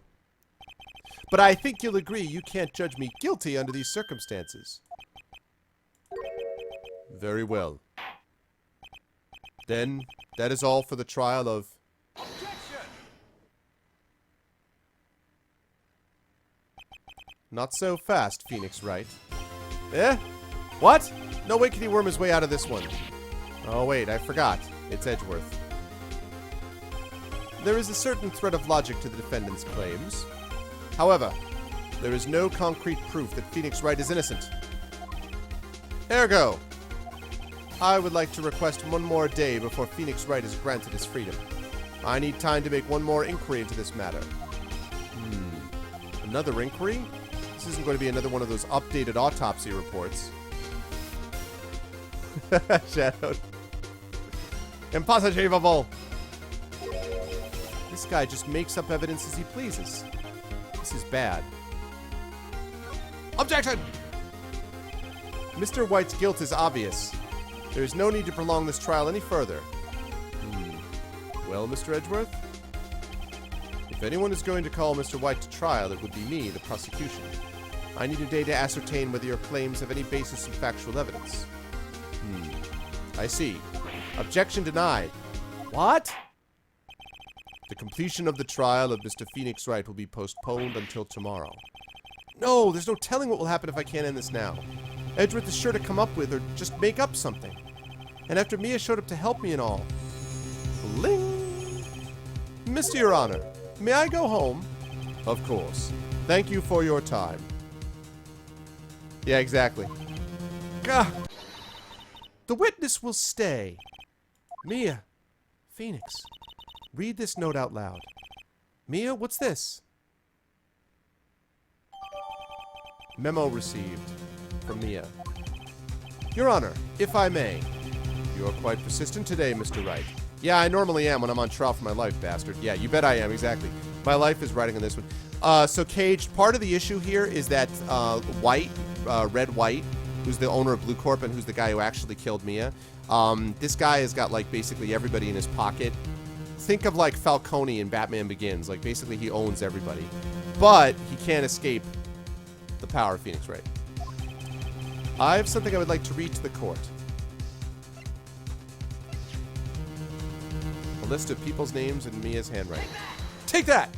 Speaker 1: But I think you'll agree you can't judge me guilty under these circumstances. Very well. Then, that is all for the trial of... Objection! Not so fast, Phoenix Wright. Eh? What? No way can he worm his way out of this one. Oh wait, I forgot. It's Edgeworth. There is a certain thread of logic to the defendant's claims. However, there is no concrete proof that Phoenix Wright is innocent. Ergo, I would like to request one more day before Phoenix Wright is granted his freedom. I need time to make one more inquiry into this matter. Another inquiry? This isn't going to be another one of those updated autopsy reports. Shadowed. Impossible! This guy just makes up evidence as he pleases. This is bad. Objection! Mr. White's guilt is obvious. There is no need to prolong this trial any further. Well, Mr. Edgeworth? If anyone is going to call Mr. White to trial, it would be me, the prosecution. I need a day to ascertain whether your claims have any basis in factual evidence. I see. Objection denied. What? The completion of the trial of Mr. Phoenix Wright will be postponed until tomorrow. No, there's no telling what will happen if I can't end this now. Edgeworth is sure to come up with or just make up something. And after Mia showed up to help me and all. Bling! Mr. Your Honor, may I go home? Of course. Thank you for your time. Yeah, exactly. Gah! The witness will stay. Mia. Phoenix. Read this note out loud. Mia, what's this? Memo received. From Mia. Your Honor, if I may. You are quite persistent today, Mr. Wright. Yeah, I normally am when I'm on trial for my life, bastard. Yeah, you bet I am, exactly. My life is riding on this one. So, Cage, part of the issue here is that White, Red White, who's the owner of Blue Corp and who's the guy who actually killed Mia, this guy has got, like, basically everybody in his pocket. Think of, like, Falcone in Batman Begins. Like, basically he owns everybody. But he can't escape the power of Phoenix Wright. I have something I would like to read to the court. A list of people's names in Mia's handwriting. Take that!